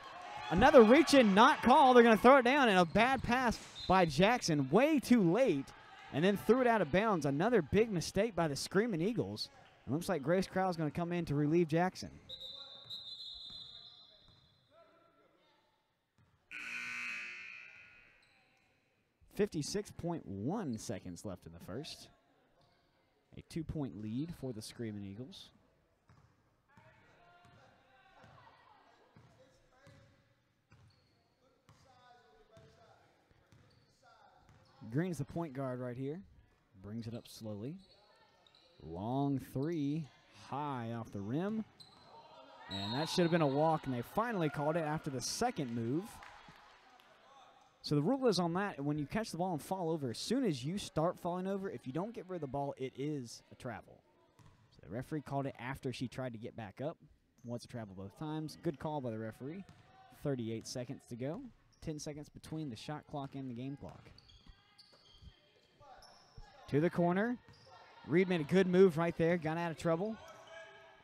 Another reach in, not called. They're going to throw it down, and a bad pass by Jackson way too late, and then threw it out of bounds. Another big mistake by the Screaming Eagles. It looks like Grace Crowell's going to come in to relieve Jackson. .1 seconds left in the first. A 2-point lead for the Screaming Eagles. Green's the point guard right here. Brings it up slowly. Long 3, high off the rim. And that should have been a walk, and they finally called it after the second move. So the rule is on that, when you catch the ball and fall over, as soon as you start falling over, if you don't get rid of the ball, it is a travel. So the referee called it after she tried to get back up. Was a travel both times. Good call by the referee. 38 seconds to go. 10 seconds between the shot clock and the game clock. To the corner. Reed made a good move right there. Got out of trouble.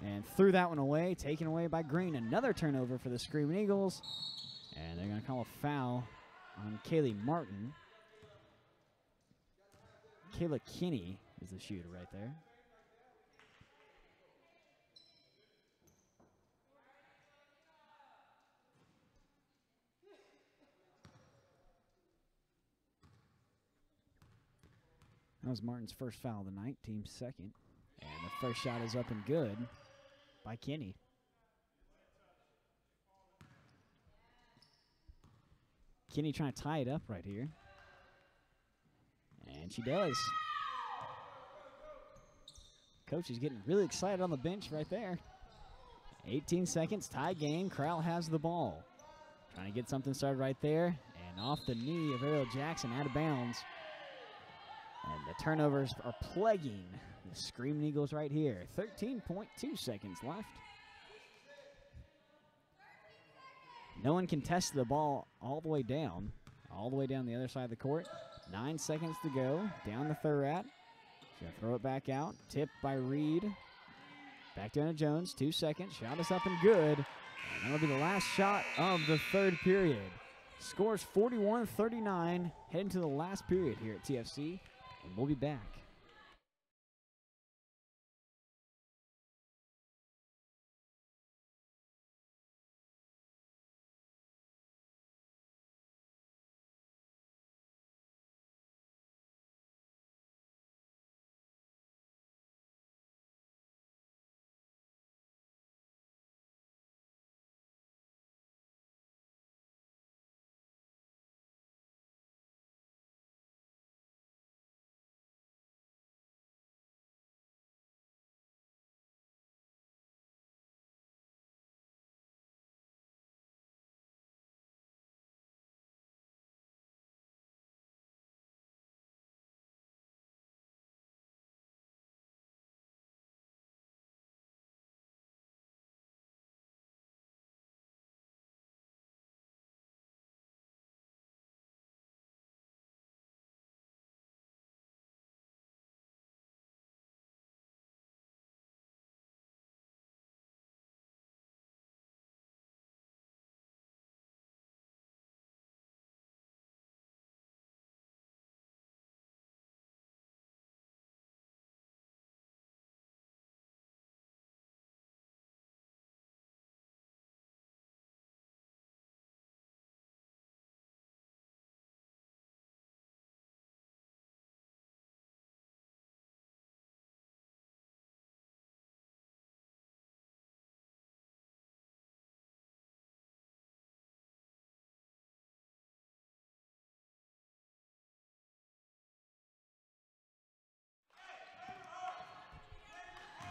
And threw that one away. Taken away by Green. Another turnover for the Screaming Eagles. And they're going to call a foul on Kaylee Martin. Kayla Kinney is the shooter right there. That was Martin's first foul of the night, team's second. And the first shot is up and good by Kinney. Kinney trying to tie it up right here. And she does. Coach is getting really excited on the bench right there. 18 seconds, tie game. Crowell has the ball. Trying to get something started right there. And off the knee of Ariel Jackson, out of bounds. And the turnovers are plaguing the Screaming Eagles right here. 13.2 seconds left. No one can test the ball all the way down the other side of the court. 9 seconds to go. Down the Thurrat. She's going to throw it back out. Tipped by Reed. Back down to Jones. 2 seconds. Shot is up and good. And that'll be the last shot of the third period. Scores 41-39. Heading to the last period here at TFC. And we'll be back.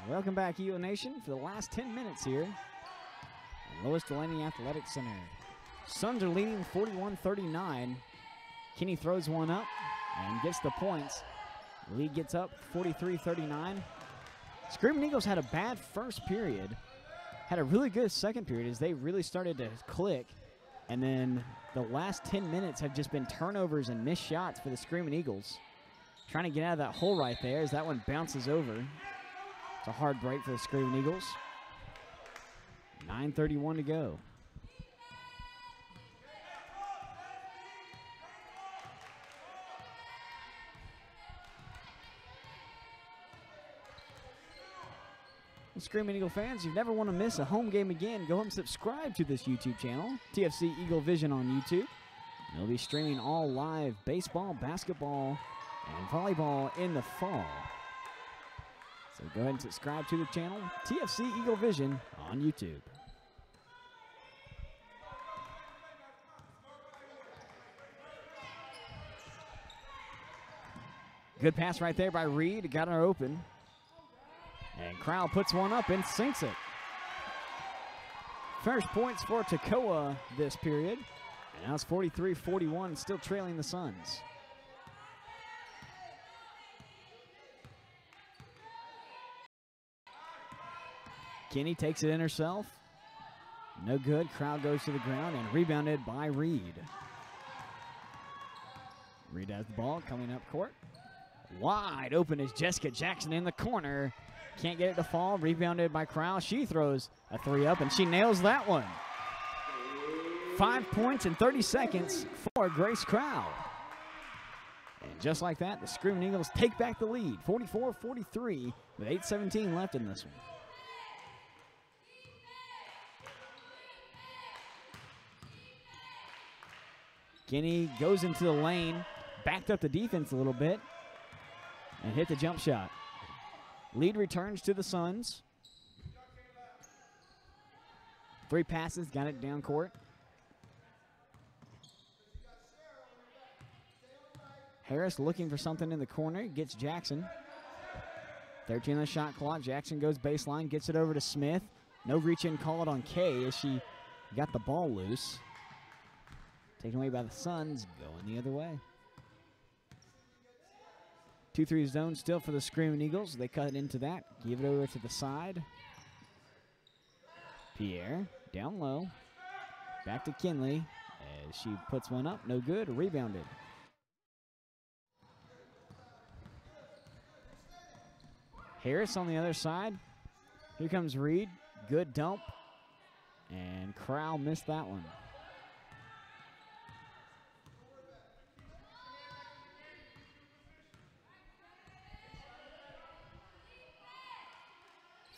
Welcome back, EO Nation, for the last 10 minutes here at Lois Delaney Athletic Center. Suns are leading 41-39. Kinney throws one up and gets the points. The lead gets up 43-39. Screaming Eagles had a bad first period, had a really good second period as they really started to click, and then the last 10 minutes have just been turnovers and missed shots for the Screaming Eagles. Trying to get out of that hole right there as that one bounces over. It's a hard break for the Screaming Eagles. 9:31 to go. Well, Screaming Eagle fans, you never want to miss a home game again, go and subscribe to this YouTube channel, TFC Eagle Vision on YouTube. They'll be streaming all live baseball, basketball, and volleyball in the fall. So go ahead and subscribe to the channel, TFC Eagle Vision on YouTube. Good pass right there by Reed. Got her open. And Crowell puts one up and sinks it. First points for Toccoa this period. And now it's 43-41, still trailing the Suns. Kinney takes it in herself. No good. Crowell goes to the ground and rebounded by Reed. Reed has the ball coming up court. Wide open is Jessica Jackson in the corner. Can't get it to fall. Rebounded by Crowell. She throws a three up and she nails that one. 5 points in 30 seconds for Grace Crowell. And just like that, the Screaming Eagles take back the lead. 44-43 with 8:17 left in this one. Kinney goes into the lane, backed up the defense a little bit, and hit the jump shot. Lead returns to the Suns. 3 passes, got it down court. Harris looking for something in the corner, gets Jackson. 13 on the shot clock. Jackson goes baseline, gets it over to Smith. No reach-in call it on Kay as she got the ball loose. Taken away by the Suns, going the other way. 2-3 zone still for the Screaming Eagles. They cut into that, give it over to the side. Pierre, down low. Back to Kinley as she puts one up, no good, rebounded. Harris on the other side. Here comes Reed, good dump. And Crowell missed that one.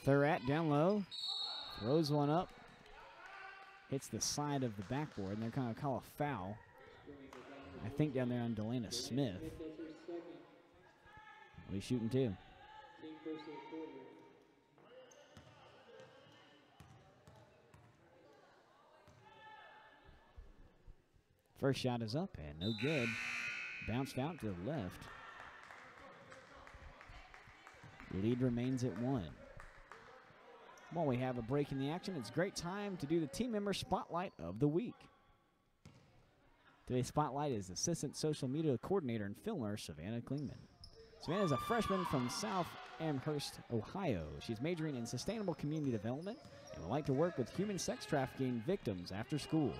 Thurrat down low, throws one up, hits the side of the backboard, and they're going to call a foul. I think down there on Delana Smith. Well, he's shooting too. First shot is up and no good. Bounced out to the left. Lead remains at 1. While we have a break in the action, it's a great time to do the team member spotlight of the week. Today's spotlight is Assistant Social Media Coordinator and Filmer, Savannah Klingman. Savannah is a freshman from South Amherst, Ohio. She's majoring in Sustainable Community Development and would like to work with human sex trafficking victims after school.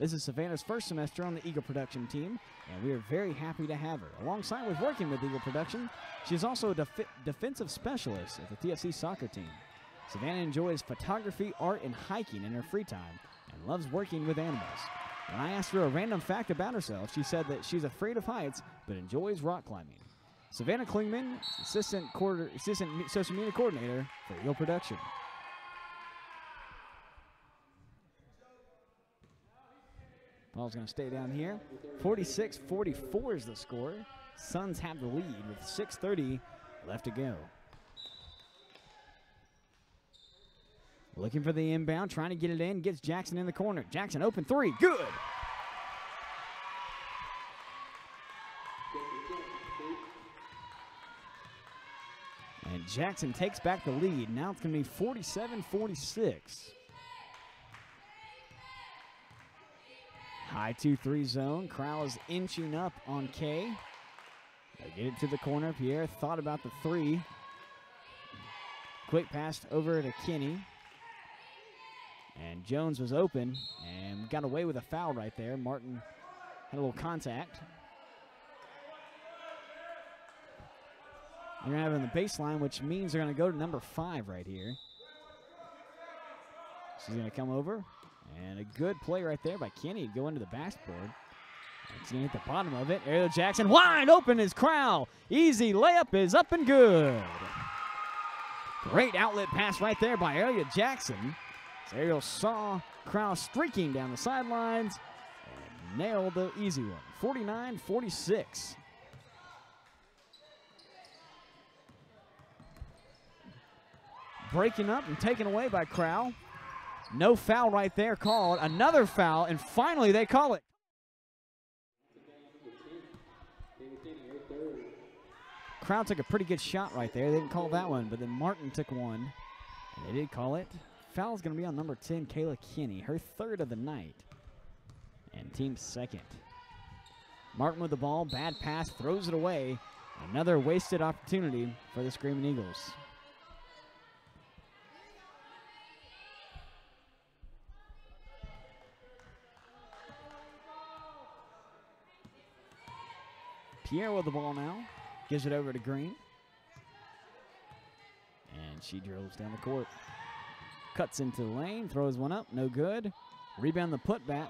This is Savannah's first semester on the Eagle Production team, and we are very happy to have her. Alongside with working with Eagle Production, she's also a defensive specialist at the TFC soccer team. Savannah enjoys photography, art, and hiking in her free time and loves working with animals. When I asked her a random fact about herself, she said that she's afraid of heights but enjoys rock climbing. Savannah Klingman, Assistant Social Media Coordinator for Eagle Production. Ball's going to stay down here. 46-44 is the score. Suns have the lead with 6:30 left to go. Looking for the inbound, trying to get it in, gets Jackson in the corner. Jackson open three, good! And Jackson takes back the lead. Now it's going to be 47-46. High 2-3 zone. Crowell is inching up on Kay. They get it to the corner. Pierre thought about the three. Quick pass over to Kinney. And Jones was open and got away with a foul right there. Martin had a little contact. They're going to have it on the baseline, which means they're going to go to number 5 right here. She's going to come over. And a good play right there by Kinney to go into the backboard. It's going to hit the bottom of it. Ariel Jackson wide open is Crowell. Easy layup is up and good. Great outlet pass right there by Ariel Jackson. Ariel saw Crowell streaking down the sidelines and nailed the easy one. 49-46. Breaking up and taken away by Crowell. No foul right there called. Another foul, and finally they call it. Crowell took a pretty good shot right there. They didn't call that one, but then Martin took one, and they did call it. Foul's going to be on number 10, Kayla Kinney, her 3rd of the night, and team's 2nd. Martin with the ball, bad pass, throws it away. Another wasted opportunity for the Screaming Eagles. Pierre with the ball now. Gives it over to Green. And she drills down the court. Cuts into the lane. Throws one up. No good. Rebound the putback.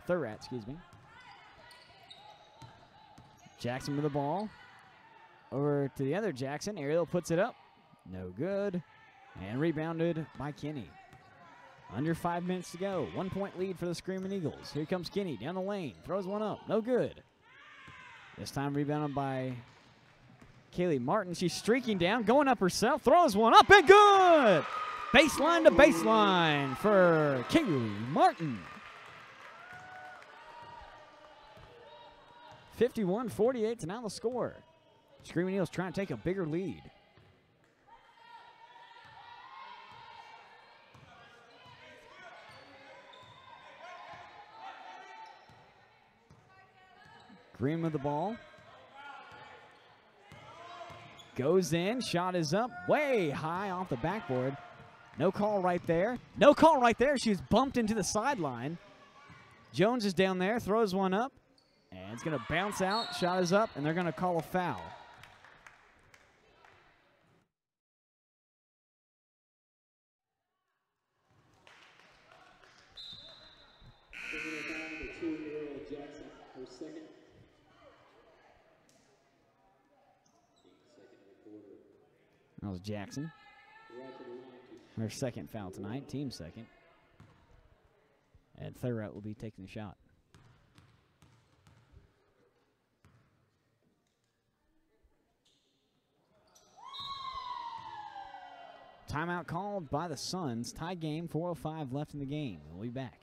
Thurrat, excuse me. Jackson with the ball. Over to the other Jackson. Ariel puts it up. No good. And rebounded by Kinney. Under 5 minutes to go. 1 point lead for the Screaming Eagles. Here comes Kinney down the lane. Throws one up. No good. This time rebounded by Kaylee Martin. She's streaking down, going up herself, throws one up and good! Baseline to baseline for Kaylee Martin. 51-48 to now the score. Screaming Eagles trying to take a bigger lead. Green with the ball. Goes in, shot is up, way high off the backboard. No call right there. No call right there. She was bumped into the sideline. Jones is down there, throws one up, and it's going to bounce out. Shot is up, and they're going to call a foul. That was Jackson. Her second foul tonight, team second. And Thurrott will be taking the shot. Timeout called by the Suns. Tie game, 4:05 left in the game. We'll be back.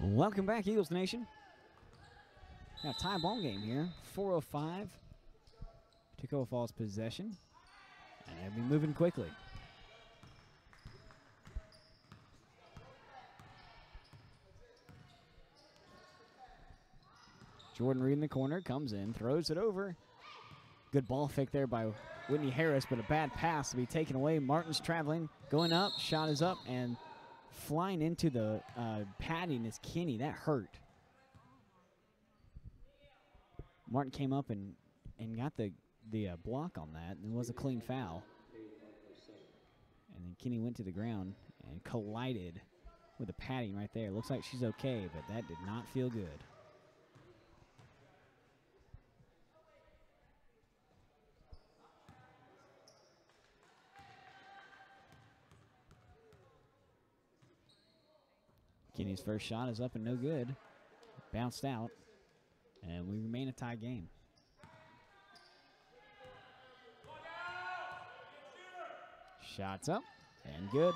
Welcome back, Eagles Nation. Got a tie ball game here. 4:05. Tacoma Falls possession. And they'll be moving quickly. Jordan Reed in the corner, comes in, throws it over. Good ball fake there by Whitney Harris, but a bad pass to be taken away. Martin's traveling, going up, shot is up, and flying into the padding is Kinney. That hurt. Martin came up and got the block on that, and it was a clean foul. And then Kinney went to the ground and collided with the padding right there. Looks like she's okay, but that did not feel good. Kinney's first shot is up and no good. Bounced out. And we remain a tie game. Shots up and good.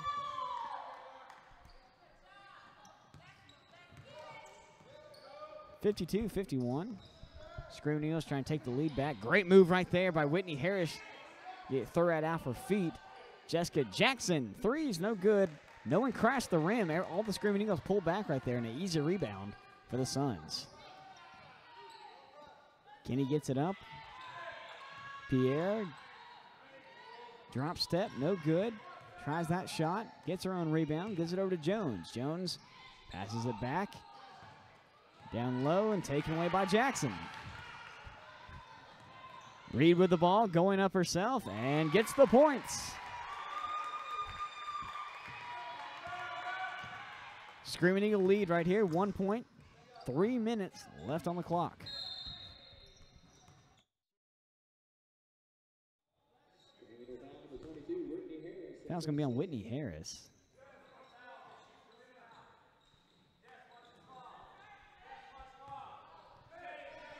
(52-51). Screaming Eagles trying to take the lead back. Great move right there by Whitney Harris. Get Thurrott off her feet. Jessica Jackson, threes, no good. No one crashed the rim. All the Screaming Eagles pulled back right there, and an easy rebound for the Suns. Kinney gets it up. Pierre, drop step, no good. Tries that shot, gets her own rebound, gives it over to Jones. Jones passes it back. Down low and taken away by Jackson. Reed with the ball, going up herself, and gets the points. Screaming Eagle lead right here, 1 point, 3 minutes left on the clock. Foul's going to be on Whitney Harris.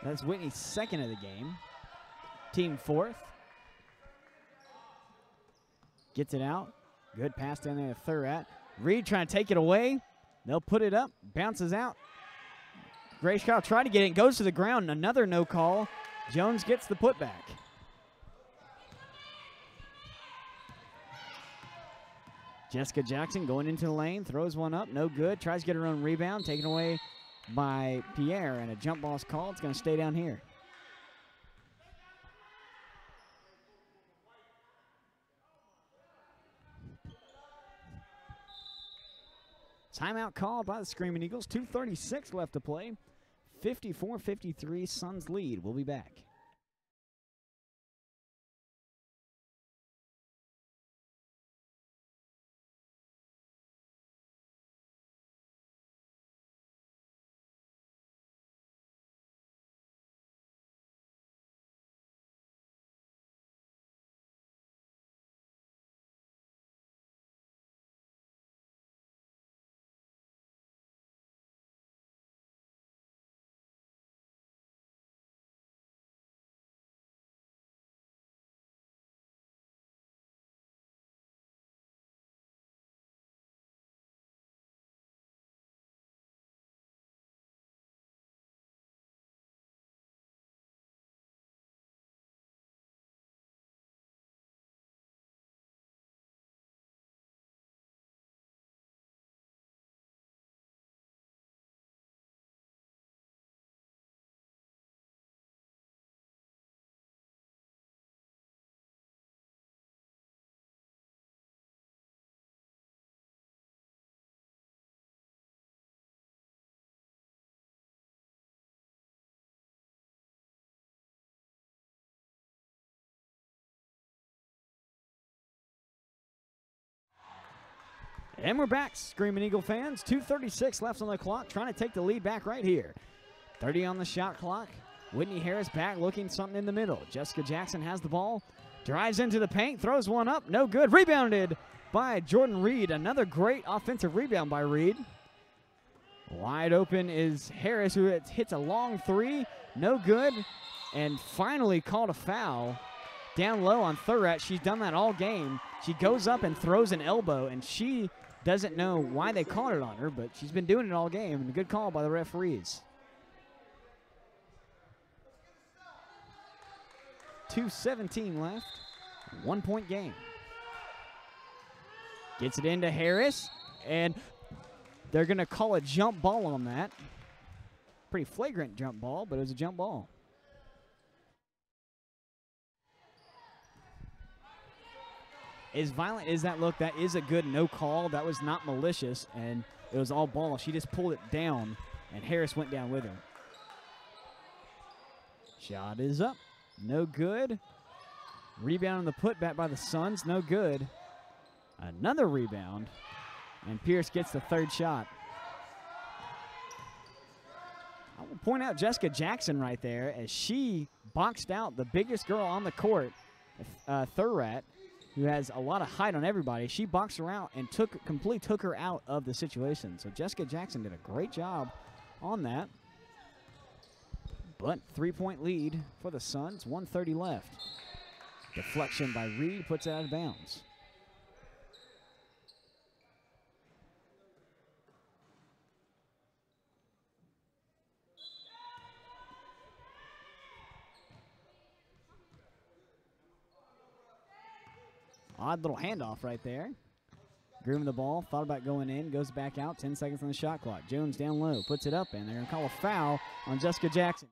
That's Whitney's second of the game. Team fourth. Gets it out. Good pass down there to Thurrott. Reed trying to take it away. They'll put it up. Bounces out. Grace Kyle tried to get it. Goes to the ground. Another no call. Jones gets the putback. Jessica Jackson going into the lane, throws one up, no good. Tries to get her own rebound, taken away by Pierre, and a jump ball's called. It's going to stay down here. Timeout called by the Screaming Eagles. 2:36 left to play. 54-53 Suns lead. We'll be back. And we're back, Screaming Eagle fans. 2:36 left on the clock, trying to take the lead back right here. 30 on the shot clock. Whitney Harris back looking something in the middle. Jessica Jackson has the ball, drives into the paint, throws one up, no good. Rebounded by Jordan Reed. Another great offensive rebound by Reed. Wide open is Harris, who hits a long three, no good. And finally called a foul down low on Thurat. She's done that all game. She goes up and throws an elbow, and she doesn't know why they called it on her, but she's been doing it all game, and a good call by the referees. 2:17 left, 1 point game. Gets it into Harris, and they're going to call a jump ball on that. Pretty flagrant jump ball, but it was a jump ball. As violent as that look, that is a good no call. That was not malicious, and it was all ball. She just pulled it down, and Harris went down with her. Shot is up. No good. Rebound on the putback by the Suns. No good. Another rebound, and Pierce gets the third shot. I will point out Jessica Jackson right there as she boxed out the biggest girl on the court, Thurat, who has a lot of height on everybody. She boxed her out and completely took her out of the situation. So Jessica Jackson did a great job on that. But 3-point lead for the Suns, 1:30 left. Deflection by Reed puts it out of bounds. Odd little handoff right there. Grooming the ball, thought about going in, goes back out, 10 seconds on the shot clock. Jones down low, puts it up, and they're going to call a foul on Jessica Jackson.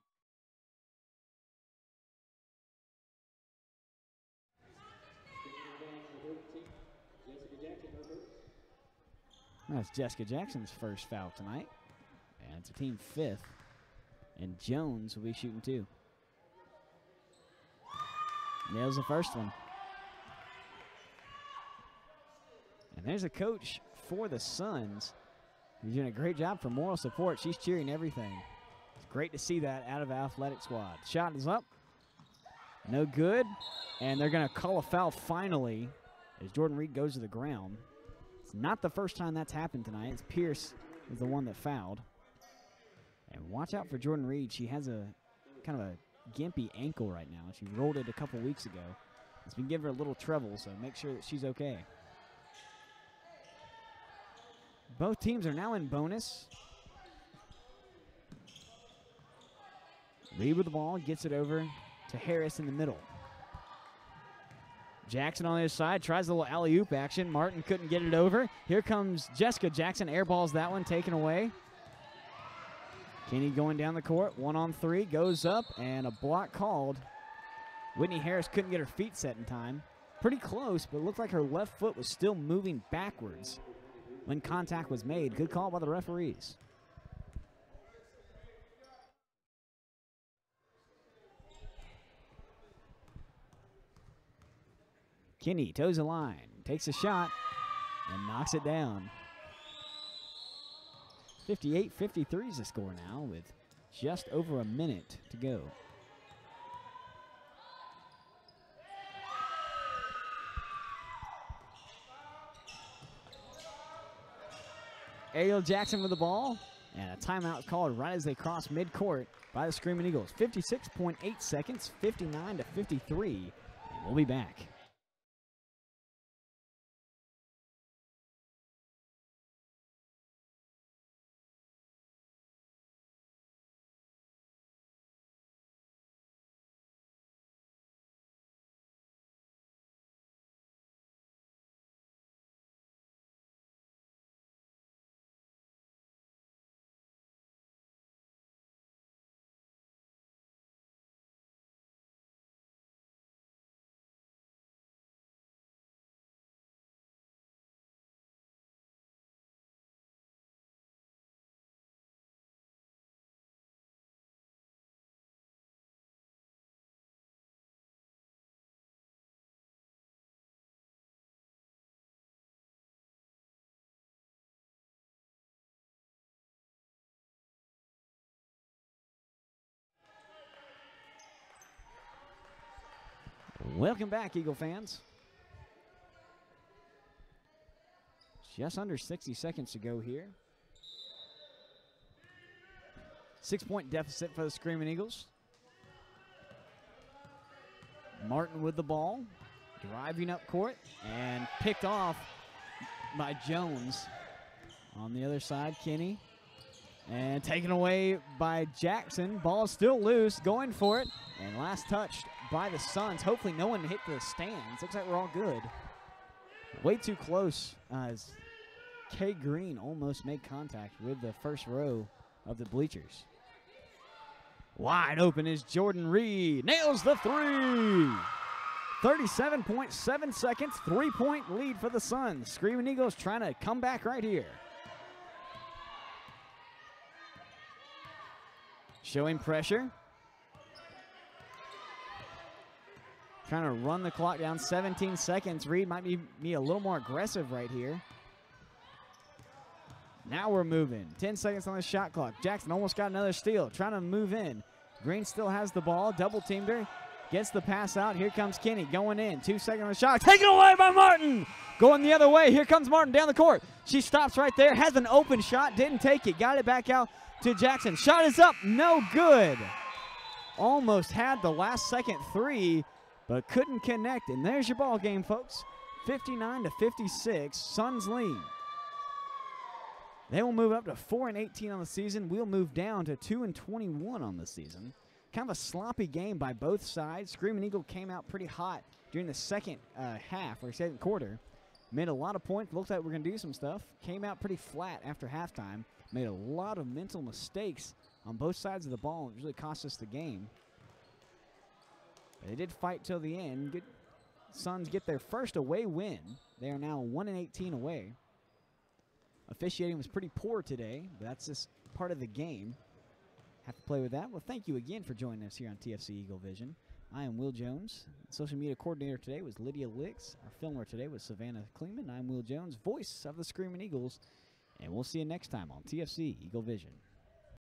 That's Jessica Jackson's first foul tonight, and it's a team fifth, and Jones will be shooting two. Nails the first one. And there's a coach for the Suns who's doing a great job for moral support. She's cheering everything. It's great to see that out of the athletic squad. Shot is up. No good. And they're going to call a foul finally as Jordan Reed goes to the ground. It's not the first time that's happened tonight. It's Pierce is the one that fouled. And watch out for Jordan Reed. She has a kind of a gimpy ankle right now. She rolled it a couple weeks ago. It's been giving her a little trouble, so make sure that she's okay. Both teams are now in bonus. Reed with the ball, gets it over to Harris in the middle. Jackson on the other side tries a little alley-oop action. Martin couldn't get it over. Here comes Jessica Jackson. Airballs that one, taken away. Kinney going down the court. 1-on-3, goes up, and a block called. Whitney Harris couldn't get her feet set in time. Pretty close, but it looked like her left foot was still moving backwards when contact was made. Good call by the referees. Kinney toes the line, takes a shot, and knocks it down. 58-53 is the score now with just over a minute to go. Ariel Jackson with the ball, and a timeout called right as they cross midcourt by the Screaming Eagles. 56.8 seconds, 59-53, and we'll be back. Welcome back, Eagle fans. Just under 60 seconds to go here. 6-point deficit for the Screaming Eagles. Martin with the ball, driving up court, and picked off by Jones. On the other side, Kinney. And taken away by Jackson. Ball still loose, going for it. And last touched by the Suns. Hopefully no one hit the stands. Looks like we're all good. Way too close as Kay Green almost made contact with the first row of the bleachers. Wide open is Jordan Reed. Nails the three. 37.7 seconds, 3-point lead for the Suns. Screaming Eagles trying to come back right here. Showing pressure. Trying to run the clock down, 17 seconds. Reed might be a little more aggressive right here. Now we're moving. 10 seconds on the shot clock. Jackson almost got another steal. Trying to move in. Green still has the ball. Double teamed her. Gets the pass out. Here comes Kinney going in. 2 seconds on the shot. Taken away by Martin. Going the other way. Here comes Martin down the court. She stops right there. Has an open shot. Didn't take it. Got it back out to Jackson. Shot is up. No good. Almost had the last second three, but couldn't connect. And there's your ball game, folks. 59-56. Suns lead. They will move up to 4-18 on the season. We'll move down to 2-21 on the season. Kind of a sloppy game by both sides. Screaming Eagle came out pretty hot during the second half or second quarter. Made a lot of points. Looks like we're going to do some stuff. Came out pretty flat after halftime. Made a lot of mental mistakes on both sides of the ball. It really cost us the game. But they did fight till the end. Good. Suns get their first away win. They are now 1-18 away. Officiating was pretty poor today, but that's just part of the game. Have to play with that. Well, thank you again for joining us here on TFC Eagle Vision. I am Will Jones. Social media coordinator today was Lydia Licks. Our filmer today was Savannah Kleeman. I'm Will Jones, voice of the Screaming Eagles. And we'll see you next time on TFC Eagle Vision.